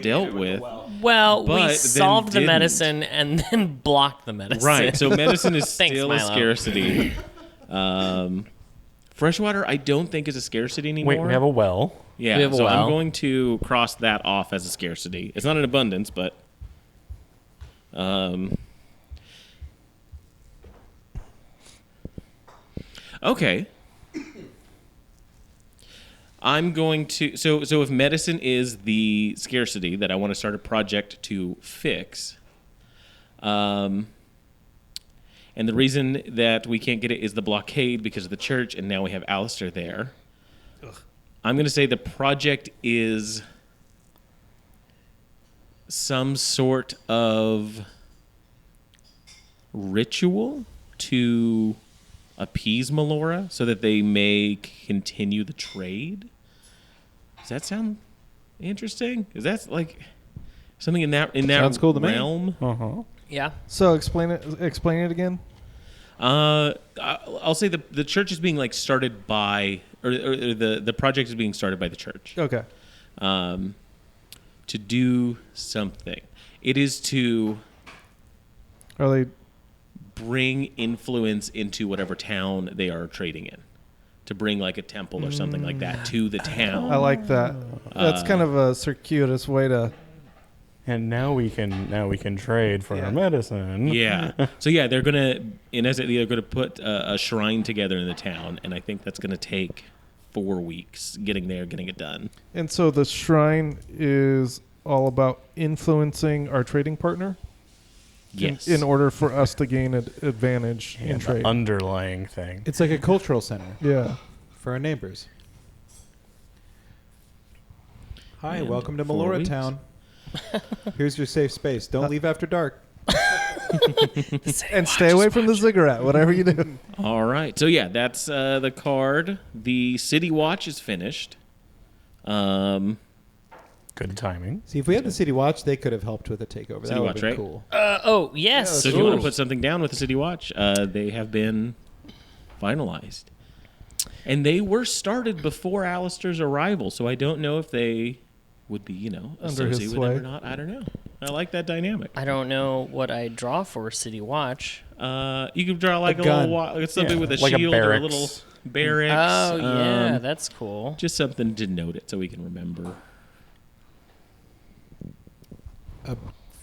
dealt with. Well, But we then solved the didn't. medicine and then blocked the medicine. Right, so medicine is Thanks, still a Milo. scarcity. Freshwater, I don't think is a scarcity anymore. Wait, we have a well. Yeah, we have a so I'm well. going to cross that off as a scarcity. It's not an abundance, but okay. I'm going to so if medicine is the scarcity that I want to start a project to fix, and the reason that we can't get it is the blockade because of the church, and now we have Alistair there. I'm going to say the project is some sort of ritual to appease Melora so that they may continue the trade. Does that sound interesting? Is that like something in that Sounds cool to me. realm? Uh-huh. Yeah. So explain it again. I'll say the church is being like started by, or the project is being started by the church. Okay. To do something. It is to Are they? bring influence into whatever town they are trading in. To bring like a temple or something like that to the town. I like that. That's kind of a circuitous way to. And now we can trade for our medicine. Yeah. So yeah, they're gonna put a shrine together in the town, and I think that's gonna take 4 weeks getting it done. And so the shrine is all about influencing our trading partner. Yes. In order for us to gain an advantage in And trade. the underlying thing. It's like a cultural center Yeah. for our neighbors. Hi, And welcome to 4 Melora weeks. Town. Here's your safe space. Don't leave after dark. And stay away from the ziggurat, whatever you do. All right. So yeah, that's the card. The city watch is finished. Good timing. See, if we had the City Watch, they could have helped with a takeover. City That would Watch, have been right? cool. Oh, yes. So if you want to put something down with the City Watch, they have been finalized. And they were started before Alistair's arrival, so I don't know if they would be, Under his associated with sway. him or not. I don't know. I like that dynamic. I don't know what I draw for City Watch. You could draw like a gun. little something with a Like a shield or a barracks. little barracks. Oh, yeah, that's cool. Just something to note it so we can remember. A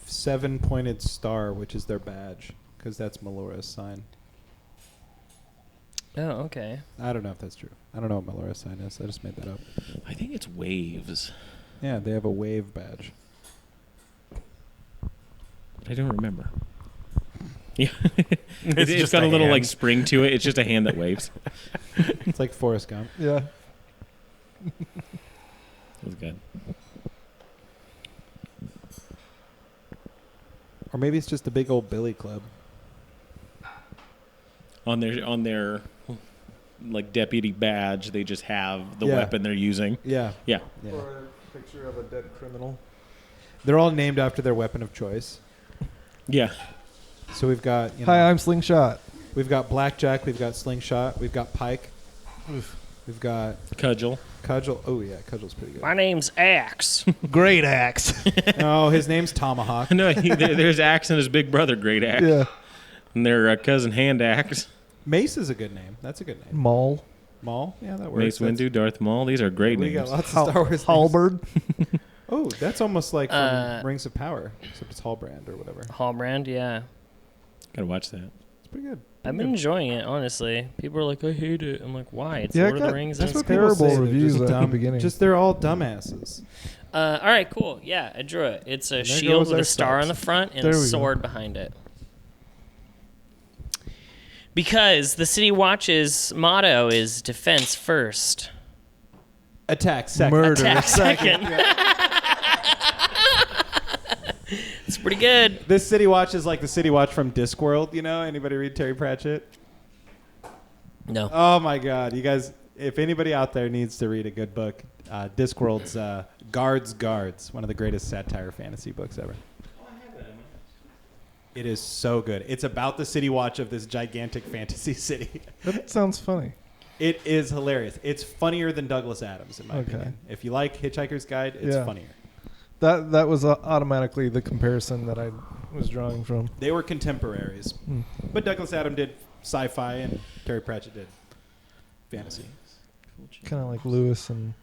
7-pointed star, which is their badge, because that's Melora's sign. Oh, okay. I don't know if that's true. I don't know what Melora's sign is. I just made that up. I think it's waves. Yeah, they have a wave badge. I don't remember. Yeah, It's it's just got a little hand. like spring to it. It's just a hand that waves. It's like Forrest Gump. Yeah. That was good. Or maybe it's just a big old billy club. On their like deputy badge, they just have the Yeah. weapon they're using. Yeah. Yeah. Yeah. Or a picture of a dead criminal. They're all named after their weapon of choice. Yeah. So we've got, you know, Hi, I'm Slingshot. we've got blackjack, we've got slingshot, we've got pike, we've got Cudgel. cudgel. Oh yeah, cudgel's pretty good. My name's Axe. Great axe. Oh, his name's Tomahawk. No, there's Axe and his big brother, Great Axe. Yeah. And their cousin, Hand Axe. Mace is a good name. That's a good name. Maul. Maul. Yeah, that works. Mace Windu, Darth Maul. These are great We names. got lots of Star Wars names. Halberd. Oh, that's almost like from Uh, Rings of Power, except it's Hallbrand or whatever. Hallbrand, yeah. Gotta watch that. It's pretty good. I've been enjoying it, honestly. People are like, I hate it. I'm like, why? It's Yeah, Lord of God, the Rings. That's and what it's people terrible say. They're reviews just at the dumb. beginning. Just they're all dumbasses. all right, cool. Yeah, I drew it. It's a there shield goes with our a star steps. on the front and There a we go. sword behind it. Because the City Watch's motto is defense first. Attack second. Murder Attack second. second. It's pretty good. This City Watch is like the City Watch from Discworld. You know, anybody read Terry Pratchett? No. Oh my God, you guys! If anybody out there needs to read a good book, Discworld's Guards, one of the greatest satire fantasy books ever. It is so good. It's about the City Watch of this gigantic fantasy city. That sounds funny. It is hilarious. It's funnier than Douglas Adams, in my Okay. opinion. If you like Hitchhiker's Guide, it's Yeah. funnier. That was automatically the comparison that I was drawing from. They were contemporaries, but Douglas Adams did sci-fi and Terry Pratchett did fantasy. Kind of like Lewis and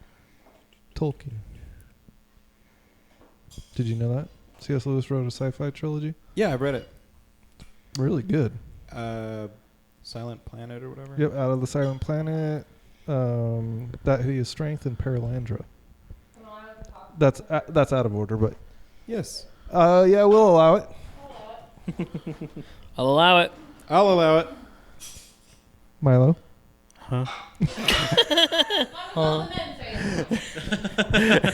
Tolkien. Did you know that? C.S. Lewis wrote a sci-fi trilogy. Yeah, I read it. Really good. Silent Planet or whatever. Yep, Out of the Silent Planet, That Hideous Strength, and Paralandra. That's out of order, but Yes, yeah, we'll allow it. I'll allow it. I'll allow it. Milo.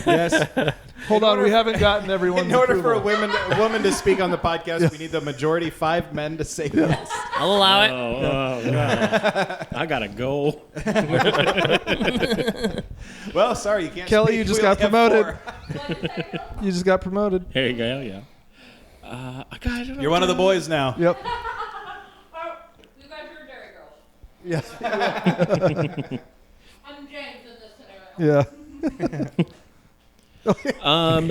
Yes. Hold on, we haven't gotten everyone's In order for a approval. woman to speak on the podcast, we need the majority 5 men to say yes. I'll allow it. Oh, God. I gotta go. Well, sorry, you can't. Kelly, speak. you just We got only have promoted. 4. You just got promoted. There you go. Yeah. I don't know. You're one of the boys now. Yep. Oh, you guys are Dairy Girls. Yeah. I'm James in this scenario. Yeah. I'm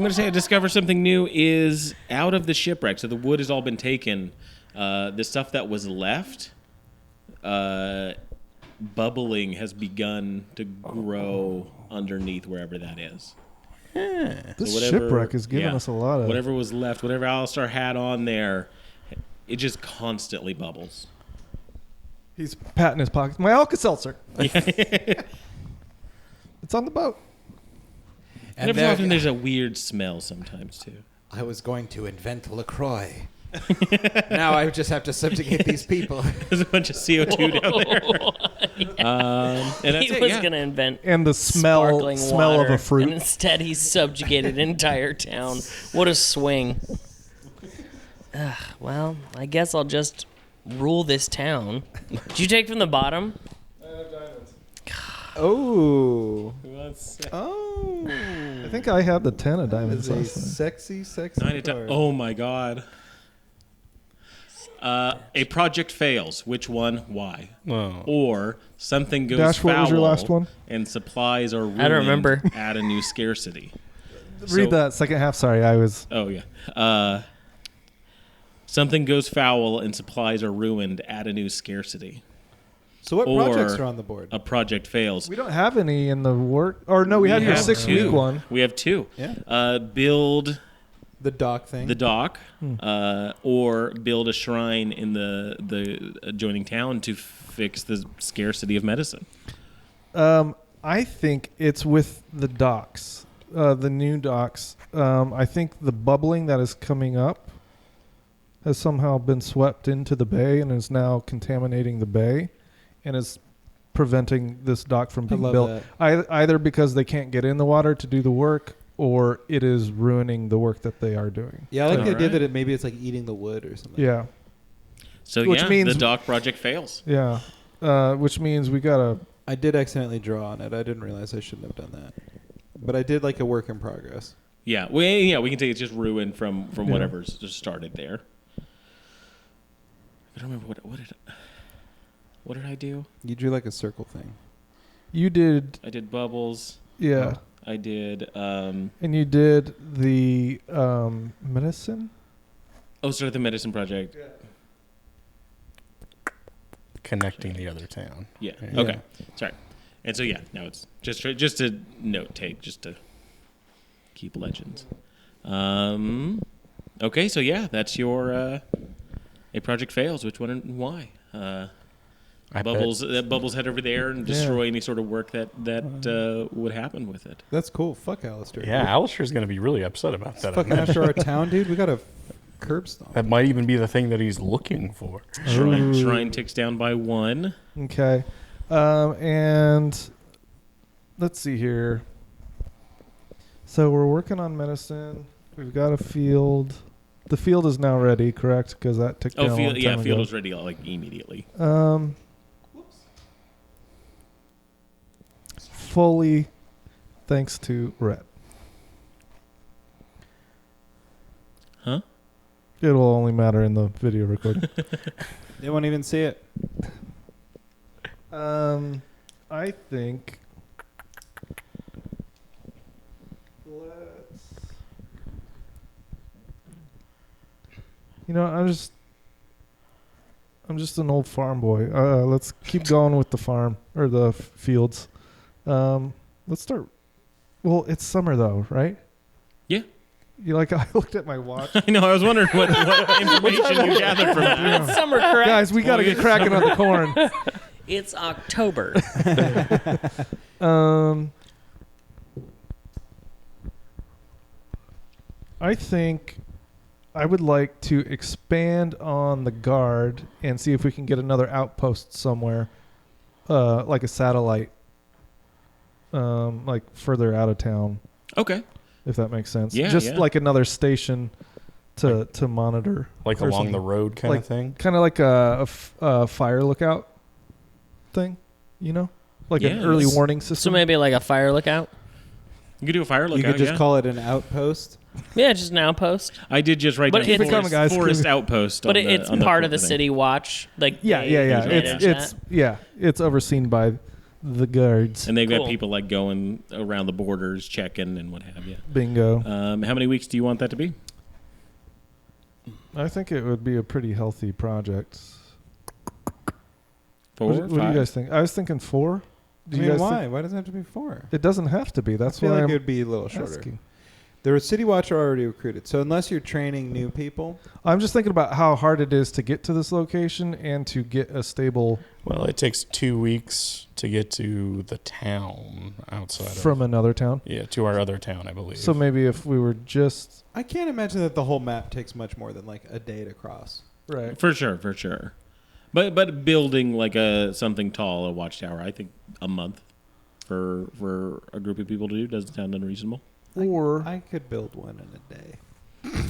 gonna say I discovered something new is out of the shipwreck. So the wood has all been taken. The stuff that was left, bubbling has begun to grow underneath wherever that is. This So whatever- shipwreck is giving yeah, us a lot of. Whatever was left, whatever Alistair had on there, it just constantly bubbles. He's patting his pockets. My Alka-Seltzer. It's on the boat. And every so often there's a weird smell sometimes too. I was going to invent LaCroix. Now I just have to subjugate these people. There's a bunch of CO2 down there. And that's He it, was yeah. going to invent And the sparkling smell of water, a fruit. and instead he subjugated an entire town. What a swing. Well, I guess I'll just rule this town. Did you take from the bottom? Oh. Who wants- Oh. I think I had the 10 of diamonds It's a last night. sexy 9 of card. oh my god. A project fails. Which one? Why? Oh. Or something goes Dash, foul. what was your last one? And supplies are ruined. I don't remember. Add a new scarcity. Read that second half. Sorry, I was. Oh yeah. Something goes foul and supplies are ruined. Add a new scarcity. So what Or projects are on the board? A project fails. We don't have any in the work. Or no, we had your have 6-week two. one. We have 2. Yeah. Build The dock thing. the dock, or build a shrine in the adjoining town to fix the scarcity of medicine. I think it's with the docks, the new docks. I think the bubbling that is coming up has somehow been swept into the bay and is now contaminating the bay and is preventing this dock from being love built. Either because they can't get in the water to do the work, or it is ruining the work that they are doing. Yeah, I like the idea Alright. that maybe it's like eating the wood or something. Yeah, So Which yeah, means- the dock project fails. yeah. Which means we gotta. I did accidentally draw on it. I didn't realize I shouldn't have done that. But I did like a work in progress. Yeah, we can take it's just ruined from Yeah. whatever's just started there. I don't remember what did I do? You drew like a circle thing. You did, I did bubbles. yeah, I did. and you did the medicine. Start the medicine project. Connecting the other town. Yeah. Yeah. Okay. Sorry. And so yeah, now it's just a note take, just to keep legends. Okay, so yeah, that's your a project fails. Which one and why? I Bubbles bet- Bubbles head over there and destroy any sort of work that would happen with it. That's cool. Fuck Alistair. Yeah, Alistair's going to be really upset about that. I Fucking imagine. after our town, dude. We got a curb stomp. That might even be the thing that he's looking for. Shrine ticks down by 1. Okay. And let's see here. So we're working on medicine. We've got a field. The field is now ready, correct? Because that took down a long Field, time yeah, ago. field was ready like immediately. Fully thanks to Rhett. Huh? It'll only matter in the video recording. They won't even see it. I think I'm just an old farm boy. Let's keep going with the farm or the fields. Let's start. Well, it's summer though, right? Yeah. I looked at my watch. I know. I was wondering what information you gathered from that. It's summer, correct? Guys, we got to get cracking on the corn. It's October. I think I would like to expand on the guard and see if we can get another outpost somewhere, like a satellite, like further out of town, Okay. if that makes sense. Yeah, Just yeah. like another station to monitor. Like or along the something. road kind Like- of thing. Kind of like a fire lookout thing, like an Yeah, early that's- warning So system. maybe like a fire lookout? You could do a fire lookout. You could just yeah. call it an outpost. Yeah, just an outpost. I did just write But down it's- Keep it coming, guys. forest outpost. But on the, it's on part of the thing. city watch. Like yeah. It's overseen by the guards. And they've got Cool. people like going around the borders, checking and what have you. Bingo. How many weeks do you want that to be? I think it would be a pretty healthy project. 4, What do 5? you guys think? I was thinking 4. Do I you mean, guys why? think- Why does it have to be 4? It doesn't have to be. That's I feel why like I'm it would be a little shorter. asking. The City Watch are already recruited, so unless you're training new people, I'm just thinking about how hard it is to get to this location and to get a stable Well, it takes 2 weeks to get to the town outside from another town. to our other town, I believe. So maybe if we were just I can't imagine that the whole map takes much more than like a day to cross. right. For sure. But building like something tall, a watchtower, I think a month for a group of people to do doesn't sound unreasonable. Or I could build one in a day.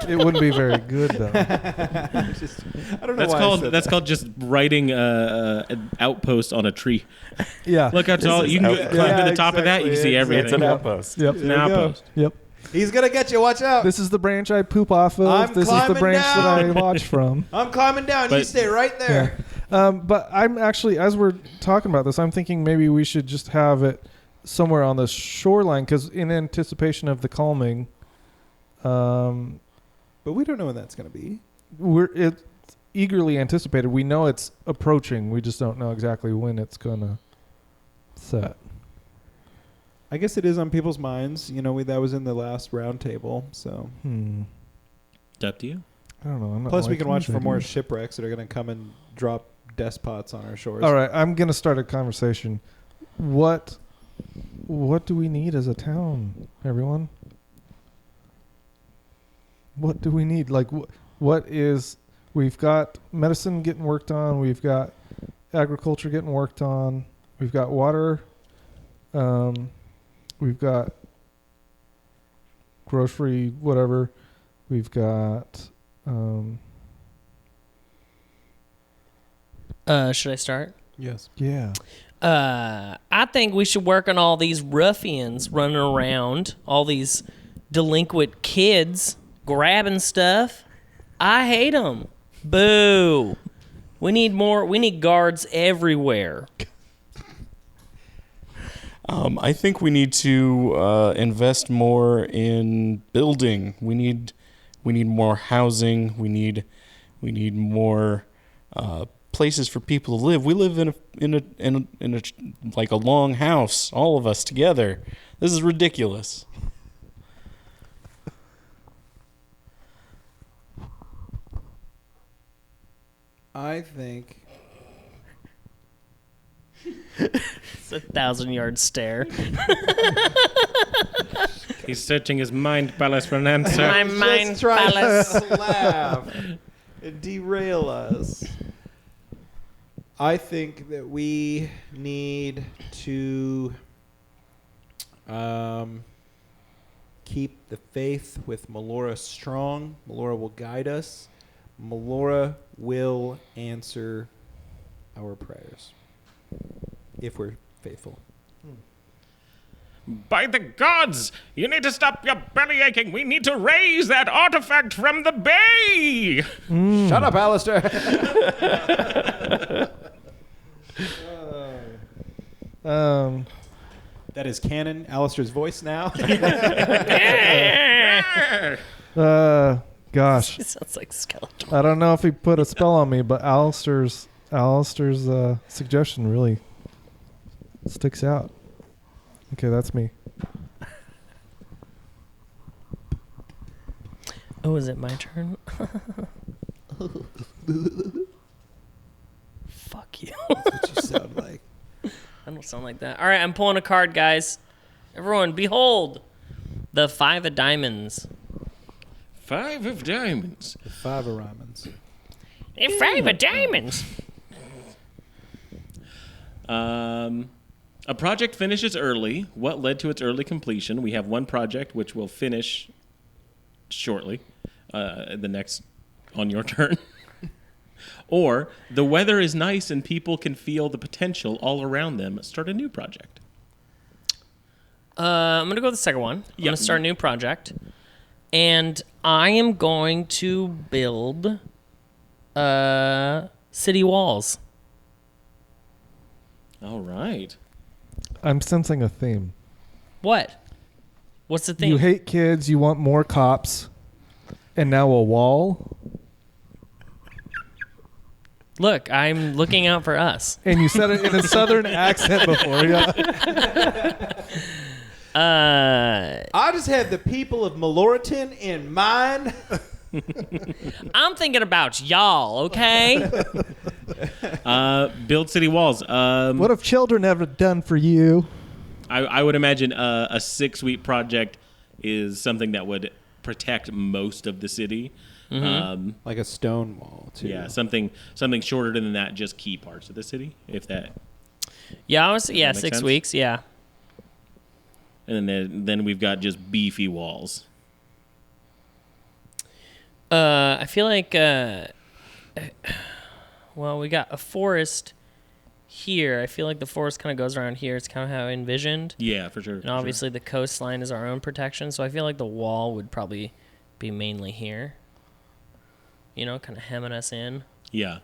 It wouldn't be very good though. I don't know That's why called I said that's that. called just writing an outpost on a tree. Yeah. Look how tall you can climb to the top of that. You can see everything. It's an outpost. Yep. It's an outpost. Yep. He's gonna get you. Watch out. This is the branch I poop off of. I'm This is the climbing branch that I down. watch from. I'm climbing down. You But- stay right there. But I'm actually, as we're talking about this, I'm thinking maybe we should just have it somewhere on the shoreline because in anticipation of the calming, But we don't know when that's gonna be. it's eagerly anticipated. We know it's approaching. We just don't know exactly when it's gonna set. I guess it is on people's minds. You know, that was in the last round table. So It's up to you. I don't know. I'm not plus we liking can watch these for more ideas. shipwrecks that are gonna come and drop despots on our shores. All right, I'm gonna start a conversation. What do we need as a town, everyone? What do we need? Like, what is? We've got medicine getting worked on. We've got agriculture getting worked on. We've got water. We've got grocery, whatever. We've got. Should I start? Yes. Yeah. I think we should work on all these ruffians running around, all these delinquent kids grabbing stuff. I hate them. Boo. We need more. We need guards everywhere. I think we need to invest more in building. We need more housing. We need more places for people to live. We live in a like a long house, all of us together. This is ridiculous. I think It's a 1,000-yard stare. He's searching his mind palace for an answer. My mind just trying palace. to laugh and derail us. I think that we need to keep the faith with Melora strong. Melora will guide us. Melora will answer our prayers if we're faithful. By the gods! You need to stop your belly aching. We need to raise that artifact from the bay! Shut up, Alistair. That is canon. Alistair's voice now. Gosh. It sounds like skeleton. I don't know if he put a spell on me, but Alistair's suggestion really sticks out. Okay, that's me. Oh, is it my turn? Fuck you. What you sound like. I don't sound like that. All right, I'm pulling a card, guys. Everyone, behold the 5 of diamonds. 5 of diamonds. The 5 of ramens. The 5 of diamonds. A project finishes early. What led to its early completion? We have one project which will finish shortly. The next on your turn. Or the weather is nice and people can feel the potential all around them. Start a new project. I'm going to go with the second one. I'm Yep. going to start a new project. And I am going to build city walls. All right. I'm sensing a theme. What? What's the thing? You hate kids, you want more cops, and now a wall? Look, I'm looking out for us. And you said it in a southern accent before, yeah. I just had the people of Meloriton in mind. I'm thinking about y'all, okay? Build city walls. What have children ever done for you? I would imagine a 6-week project is something that would protect most of the city. Like a stone wall, too. Yeah, something shorter than that, just key parts of the city, if that. Yeah, that make 6 sense? weeks, yeah. And then we've got just beefy walls. I feel like, well, we got a forest here. I feel like the forest kind of goes around here. It's kind of how I envisioned. Yeah, for sure. And obviously the coastline is our own protection, so I feel like the wall would probably be mainly here. You know, kind of hemming us in. Yeah.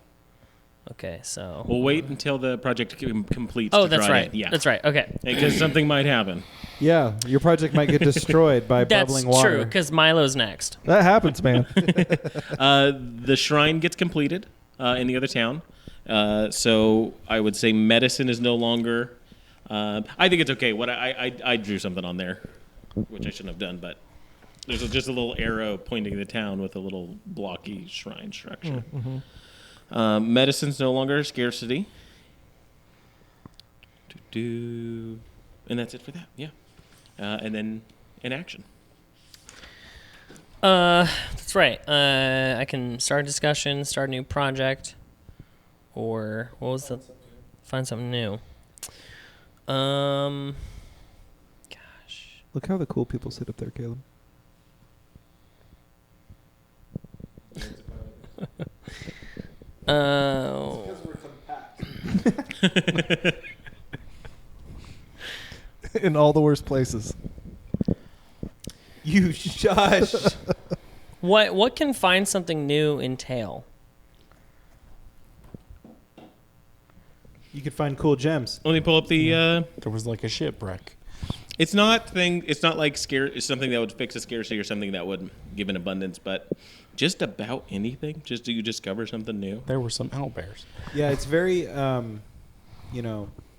Okay, so... We'll wait until the project completes. Oh, to that's try right. to- yeah. That's right. Okay. Because something might happen. Yeah, your project might get destroyed by bubbling That's water. true, because Milo's next. That happens, man. The shrine gets completed in the other town. So I would say medicine is no longer... I think it's okay. What I drew something on there, which I shouldn't have done, but there's just a little arrow pointing to the town with a little blocky shrine structure. Medicine's no longer a scarcity. And that's it for that, yeah. And then in action. That's right. I can start a discussion, start a new project, or what was the... Find something new. Gosh. Look how the cool people sit up there, Caleb. In all the worst places. You shush. What can find something new entail? You could find cool gems. Let me pull up the... There was like a shipwreck. It's not like it's something that would fix a scarcity or something that would give an abundance, but just about anything. Just do you discover something new? There were some owlbears. Yeah, it's very,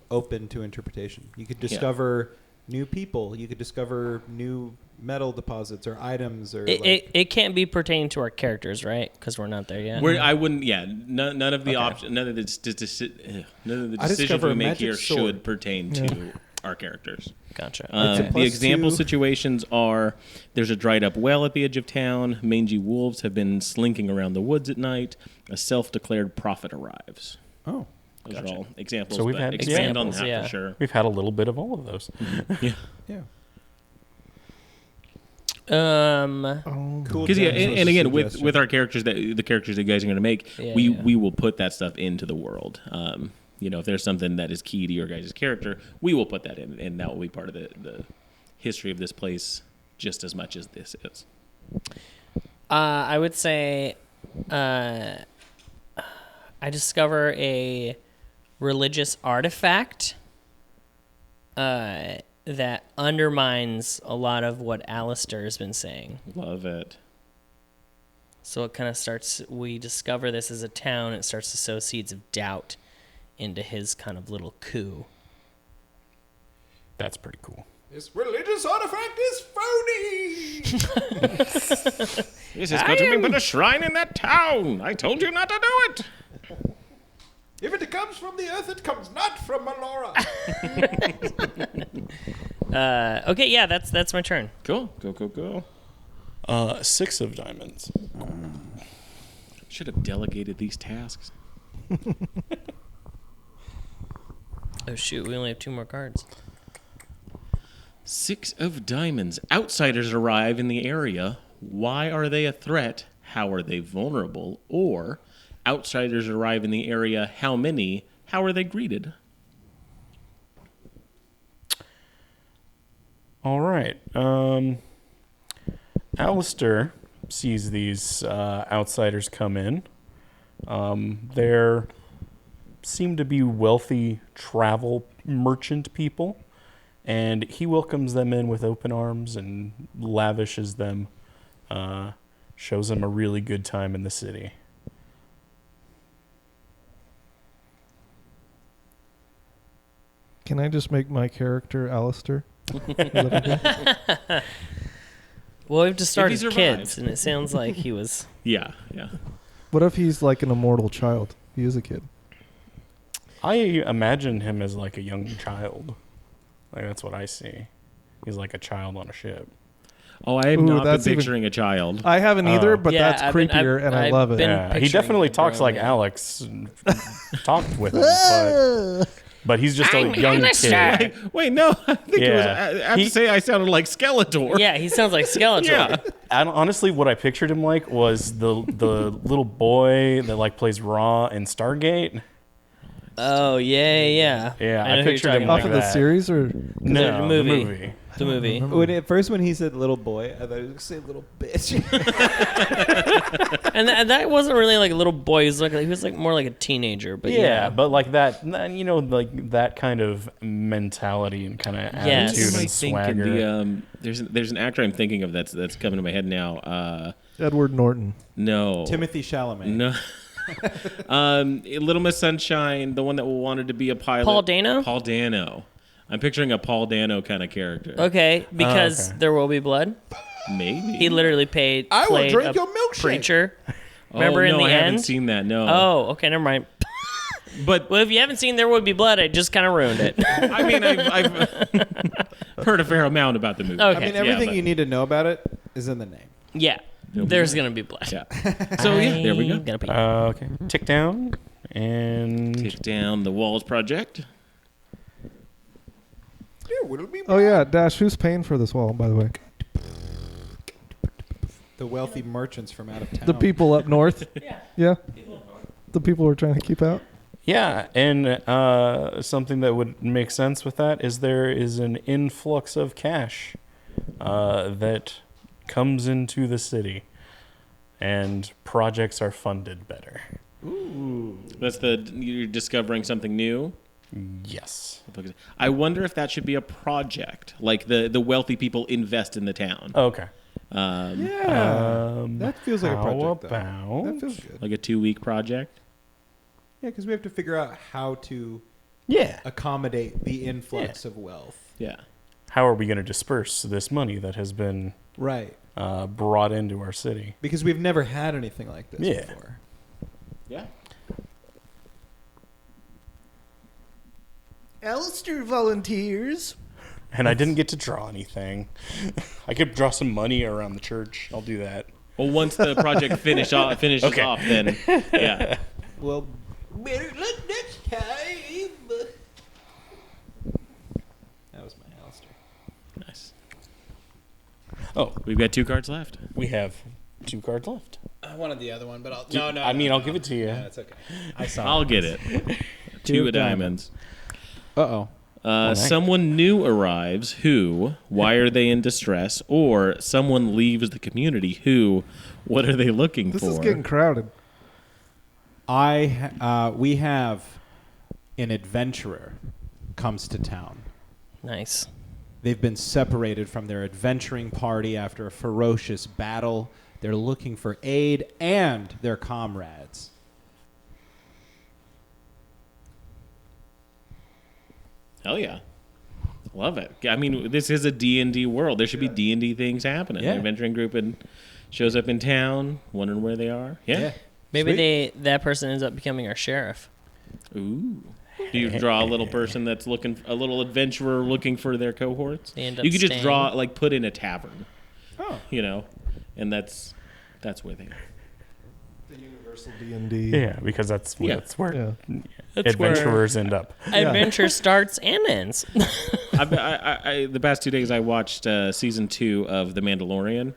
open to interpretation. You could discover new people. You could discover new metal deposits or items. Or It can't be pertaining to our characters, right? Because we're not there yet. I wouldn't. Yeah, none of the options, none of the decisions discover we a make magic here sword. should pertain to our characters. Gotcha. It's a The plus example 2. situations are: there's a dried up well at the edge of town. Mangy wolves have been slinking around the woods at night. A self-declared prophet arrives. Oh. Those are all examples. So we've but had expand on examples, that yeah. for sure. We've had a little bit of all of those. Yeah. Yeah. Oh. Cool Because gems was and a again suggestion. with our characters the characters that you guys are going to make, Yeah, we will put that stuff into the world. If there's something that is key to your guys' character, we will put that in, and that will be part of the history of this place just as much as this is. I would say I discover a religious artifact that undermines a lot of what Alistair has been saying. Love it. So it kind of starts, we discover this as a town, it starts to sow seeds of doubt into his kind of little coup. That's pretty cool. This religious artifact is phony. This is going to be put a shrine in that town. I told you not to do it. If it comes from the earth, it comes not from Melora. Okay, yeah, that's my turn. Cool. Go. 6 of diamonds. Should have delegated these tasks. Oh shoot, we only have 2 more cards. 6 of diamonds. Outsiders arrive in the area. Why are they a threat? How are they vulnerable? Or outsiders arrive in the area. How many? How are they greeted? All right. Alistair sees these outsiders come in. There seem to be wealthy travel merchant people, and he welcomes them in with open arms and lavishes them, shows them a really good time in the city. Can I just make my character Alistair? Well, we've just started he survived. kids, and it sounds like he was... Yeah. What if he's like an immortal child? He is a kid. I imagine him as like a young child. Like that's what I see. He's like a child on a ship. Oh, I have Ooh, not been that's even- picturing a child. I haven't either, but Yeah, that's I've been- creepier, and I I've love it. been- Yeah, he picturing definitely the talks grown like man. Alex and talked with him, but but he's just a young kid. Wait, no. I think it was. Yeah. I have to say, I sounded like Skeletor. Yeah, he sounds like Skeletor. Yeah. Honestly, what I pictured him like was the little boy that like plays Raw in Stargate. Oh, yeah. Yeah, know I who you're pictured talking him Off like of the that. series or No, the movie. The movie. When he said little boy, I thought he was going to say little bitch. And that wasn't really like a little boy. He was like more like a teenager. But Yeah, but like that, like that kind of mentality and kind of Yes. attitude Who am I and thinking? swagger. There's an actor I'm thinking of that's coming to my head now. Edward Norton. No. Timothy Chalamet. No. Little Miss Sunshine, the one that wanted to be a pilot. Paul Dano? Paul Dano. I'm picturing a Paul Dano kind of character. Okay, because okay. There Will Be Blood. Maybe. He literally played a preacher. Remember in the I end? haven't seen that. No. Oh, okay, never mind. But Well, if you haven't seen There Will Be Blood, I just kind of ruined it. I mean, I've heard a fair amount about the movie. Okay. I mean, everything you need to know about it is in the name. Yeah, there's gonna be blood. Yeah. So yeah, there we go. Gonna be. Okay, tick down and Take down the Walls Project. Oh yeah, Dash. Who's paying for this wall, by the way? The wealthy merchants from out of town. The people up north. Yeah. The people we're trying to keep out. yeah, and something that would make sense with that is there is an influx of cash that comes into the city, and projects are funded better. Ooh. You're discovering something new. Yes. I wonder if that should be a project, like the wealthy people invest in the town, Okay. Yeah. That feels like a project. Though. About That feels good. like a 2-week project. Yeah, because we have to figure out how to accommodate the influx of wealth. Yeah. how are we going to disperse this money that has been Right. brought into our city? Because we've never had anything like this before. Yeah. Alistair volunteers. And I didn't get to draw anything. I could draw some money around the church. I'll do that. Well, once the project finishes off, then yeah. Well, better luck next time. That was my Alistair. Nice. Oh, We've got 2 cards left. we have 2 cards left. I wanted the other one, but I'll. I'll give it to you. No, it's okay. I saw. I'll get it. 2 of diamonds. Uh-oh. Someone new arrives who, why are they in distress? Or someone leaves the community who, what are they looking This for? is getting crowded. We have an adventurer comes to town. Nice. They've been separated from their adventuring party after a ferocious battle. They're looking for aid and their comrades. Hell yeah. Love it. I mean, this is a D&D world. There should be D&D things happening. Yeah. An adventuring group shows up in town, wondering where they are. Yeah. Maybe that person ends up becoming our sheriff. Ooh. Do you draw a little person that's a little adventurer looking for their cohorts? They end up You could just staying. draw, like, put in a tavern. Oh. You know, and that's where they are. The universal D&D. Yeah, because that's where Yeah. That's where adventurers end up. adventure starts and ends. The past 2 days I watched season 2 of The Mandalorian,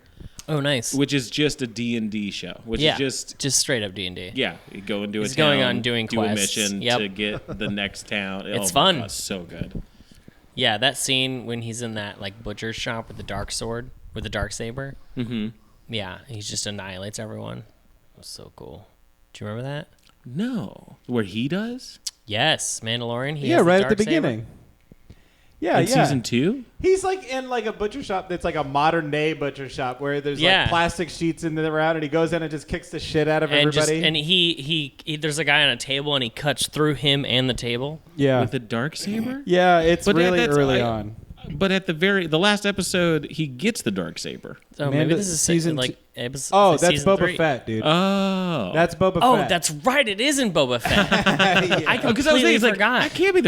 Oh, nice. which is just a D&D show. Which Yeah, is just straight up D&D. yeah, you go into He's a town, going on doing do quests. a mission Yep. to get the next town. It's Oh my fun. God, so good. Yeah, that scene when he's in that like butcher shop with the dark sword, with the dark saber. Mm-hmm. Yeah, he just annihilates everyone. It was so cool. Do you remember that? No, where he does Yes, Mandalorian. He Yeah, has right at the dark saber. beginning. Yeah, in season 2. He's like in like a butcher shop that's like a modern day butcher shop where there's Yeah. like plastic sheets in the around, and he goes in and just kicks the shit out of And everybody. he there's a guy on a table and he cuts through him and the table. yeah, with the dark saber. yeah, it's But really that's- early I- on. But at the last episode, he gets the dark saber. Oh, Manda- maybe this is season like Oh, that's season Boba 3. Fett, dude. Oh, That's Boba Oh, Fett. that's right. It is in Boba Fett. I because I was completely thinking, it's like, forgot. that can't be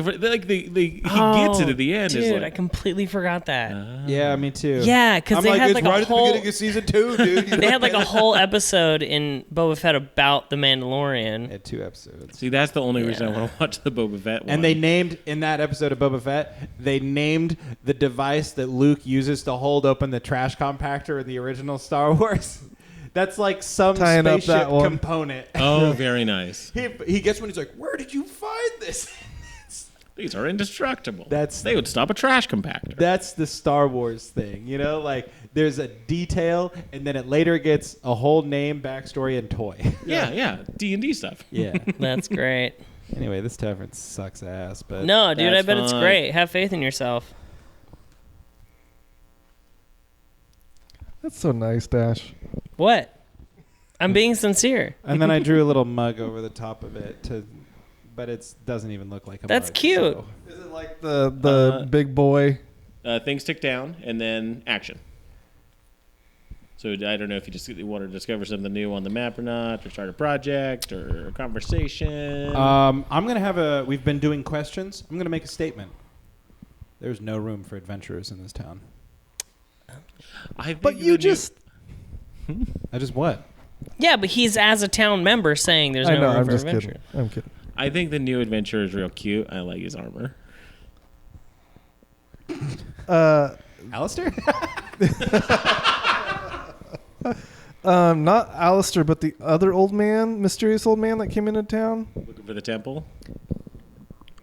he gets it at the end. Dude, is like, I completely forgot that. Yeah, me too. Yeah, because I'm they like, had it's like right a at the whole. beginning of season 2, dude. They had like a whole episode in Boba Fett about the Mandalorian. Had 2 episodes. see, that's the only reason I Yeah. want to watch the Boba Fett one. And they named, in that episode of Boba Fett, they named the device that Luke uses to hold open the trash compactor in the original Star Wars. That's like some Tying up spaceship that one. component. Oh, very nice. He gets one, he's like, where did you find this? These are indestructible. That's- they would stop a trash compactor. That's the Star Wars thing, you know? Like, there's a detail, and then it later gets a whole name, backstory, and toy. yeah, D&D stuff. Yeah. That's great. Anyway, this tavern sucks ass, but... No, dude, I That's bet it's fine. great. Have faith in yourself. That's so nice, Dash. What? I'm being sincere. And then I drew a little mug over the top of it, but it doesn't even look like a That's mug. cute. so- Is it like the big boy? Things tick down, and then action. So I don't know if you just want to discover something new on the map or not, or start a project, or a conversation. I'm going to have we've been doing questions. I'm going to make a statement. There's no room for adventurers in this town. I think But you just... I just what? Yeah, but he's as a town member saying there's I no know, room I'm for just adventure. kidding. I'm kidding. I think the new adventurer is real cute. I like his armor. Alistair? Not Alistair, but the other old man, mysterious old man that came into town. Looking for the temple.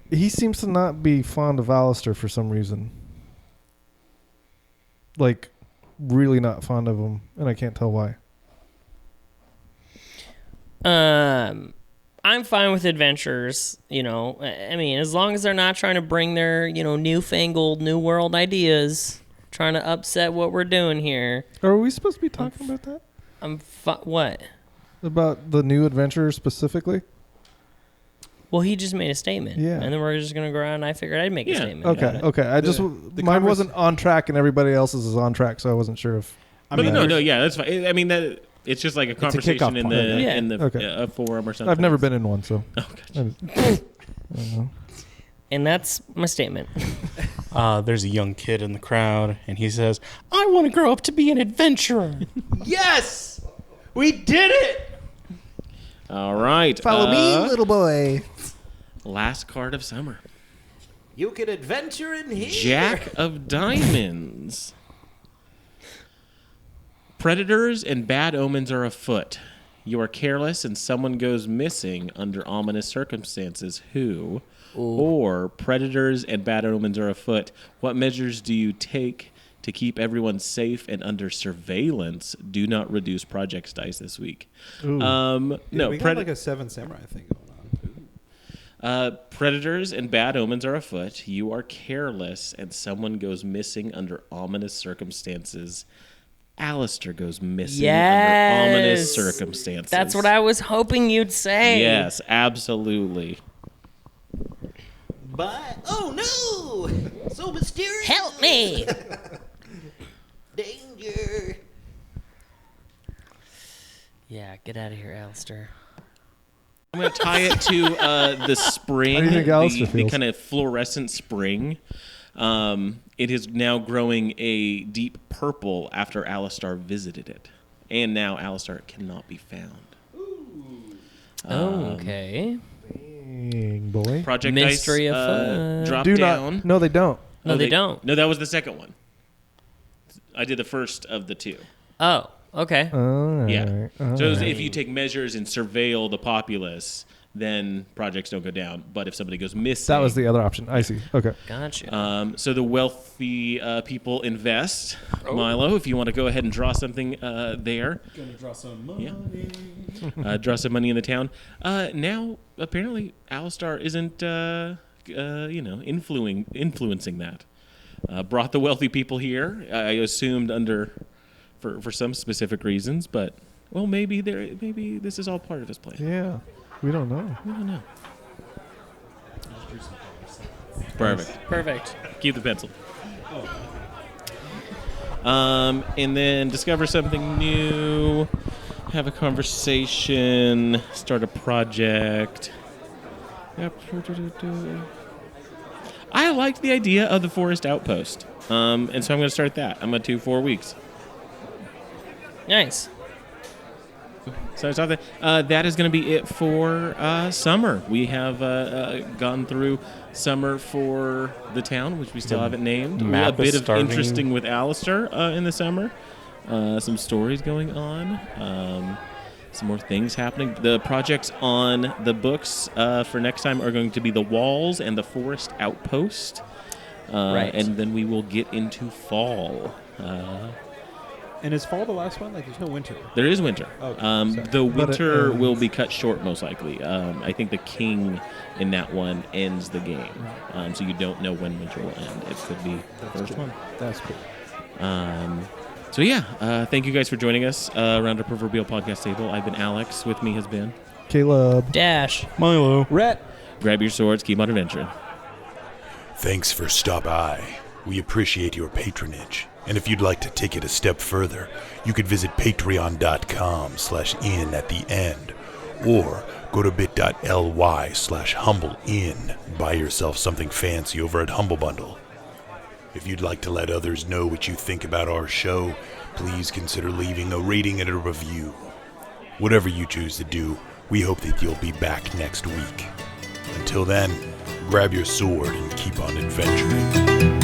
He seems to not be fond of Alistair for some reason. Like, really not fond of him, and I can't tell why. I'm fine with adventurers, you know. I mean, as long as they're not trying to bring their, newfangled, new world ideas, trying to upset what we're doing here. Are we supposed to be talking about that? What? About the new adventurer specifically? Well, he just made a statement. Yeah. And then we're just going to go around, and I figured I'd make a Yeah. statement about Okay, it. okay. I just mine wasn't convers- on track, and everybody else's is on track, so I wasn't sure if. But no, yeah, that's fine. I mean, it's just like a conversation kickoff in point. the Yeah. in the Okay. forum or something. I've never been in one, so. Oh, gotcha. I don't know. And that's my statement. There's a young kid in the crowd, and he says, I want to grow up to be an adventurer. Yes! We did it! All right. Follow me, little boy. Last card of summer. You can adventure in here. Jack of Diamonds. Predators and bad omens are afoot. You are careless and someone goes missing under ominous circumstances. Who? Or predators and bad omens are afoot. What measures do you take to keep everyone safe and under surveillance? Do not reduce projects dice this week. No, we got like a Seven Samurai thing going on. Predators and bad omens are afoot. You are careless and someone goes missing under ominous circumstances. Alistair goes missing under ominous Yes. circumstances. That's what I was hoping you'd say. Yes, absolutely. But oh no, so mysterious. Help me. Danger. Yeah, get out of here, Alistair. I'm going to tie it to the spring, How do you think Alistair the feels? kind of fluorescent spring. It is now growing a deep purple after Alistair visited it. And now Alistair cannot be found. Okay. Dang, boy. Project Mystery dice afoot. drop Do down. not. No, they don't. No, they don't. No, that was the second one. I did the first of the two. Oh, okay. All right. Yeah. all So right. if you take measures and surveil the populace, then projects don't go down. But if somebody goes missing, That was the other option. I see. Okay. Gotcha. so the wealthy people invest. Oh. Milo, if you want to go ahead and draw something there. Gonna draw some money. Draw some money in the town. Now, apparently, Alistar isn't, influencing that. Brought the wealthy people here. I assumed for some specific reasons, but maybe this is all part of his plan. Yeah. We don't know. I don't know. Perfect. Perfect. Keep the pencil. And then discover something new, have a conversation, start a project. Yep. I liked the idea of the forest outpost, and so I'm going to start that. I'm going to do 4 weeks. Nice. So I saw that. That is going to be it for summer. We have gone through summer for the town, which we still haven't named. map A bit is of starting. interesting with Alistair in the summer. Some stories going on. Some more things happening. The projects on the books for next time are going to be the walls and the forest outpost. Right. And then we will get into fall. And is fall the last one? Like, there's no winter. There is winter. Okay, The But it winter ends. will be cut short, most likely. I think the king in that one ends the game. So you don't know when winter will end. It could be the first one. That's cool. So yeah, thank you guys for joining us around our proverbial podcast table. I've been Alex. With me has been Caleb. Dash. Milo. Rhett. Grab your swords, keep on adventuring. Thanks for stop by. We appreciate your patronage. And if you'd like to take it a step further, you could visit patreon.com/in at the end, or go to bit.ly/humblein. Buy yourself something fancy over at Humble Bundle. If you'd like to let others know what you think about our show, please consider leaving a rating and a review. Whatever you choose to do, we hope that you'll be back next week. Until then, grab your sword and keep on adventuring.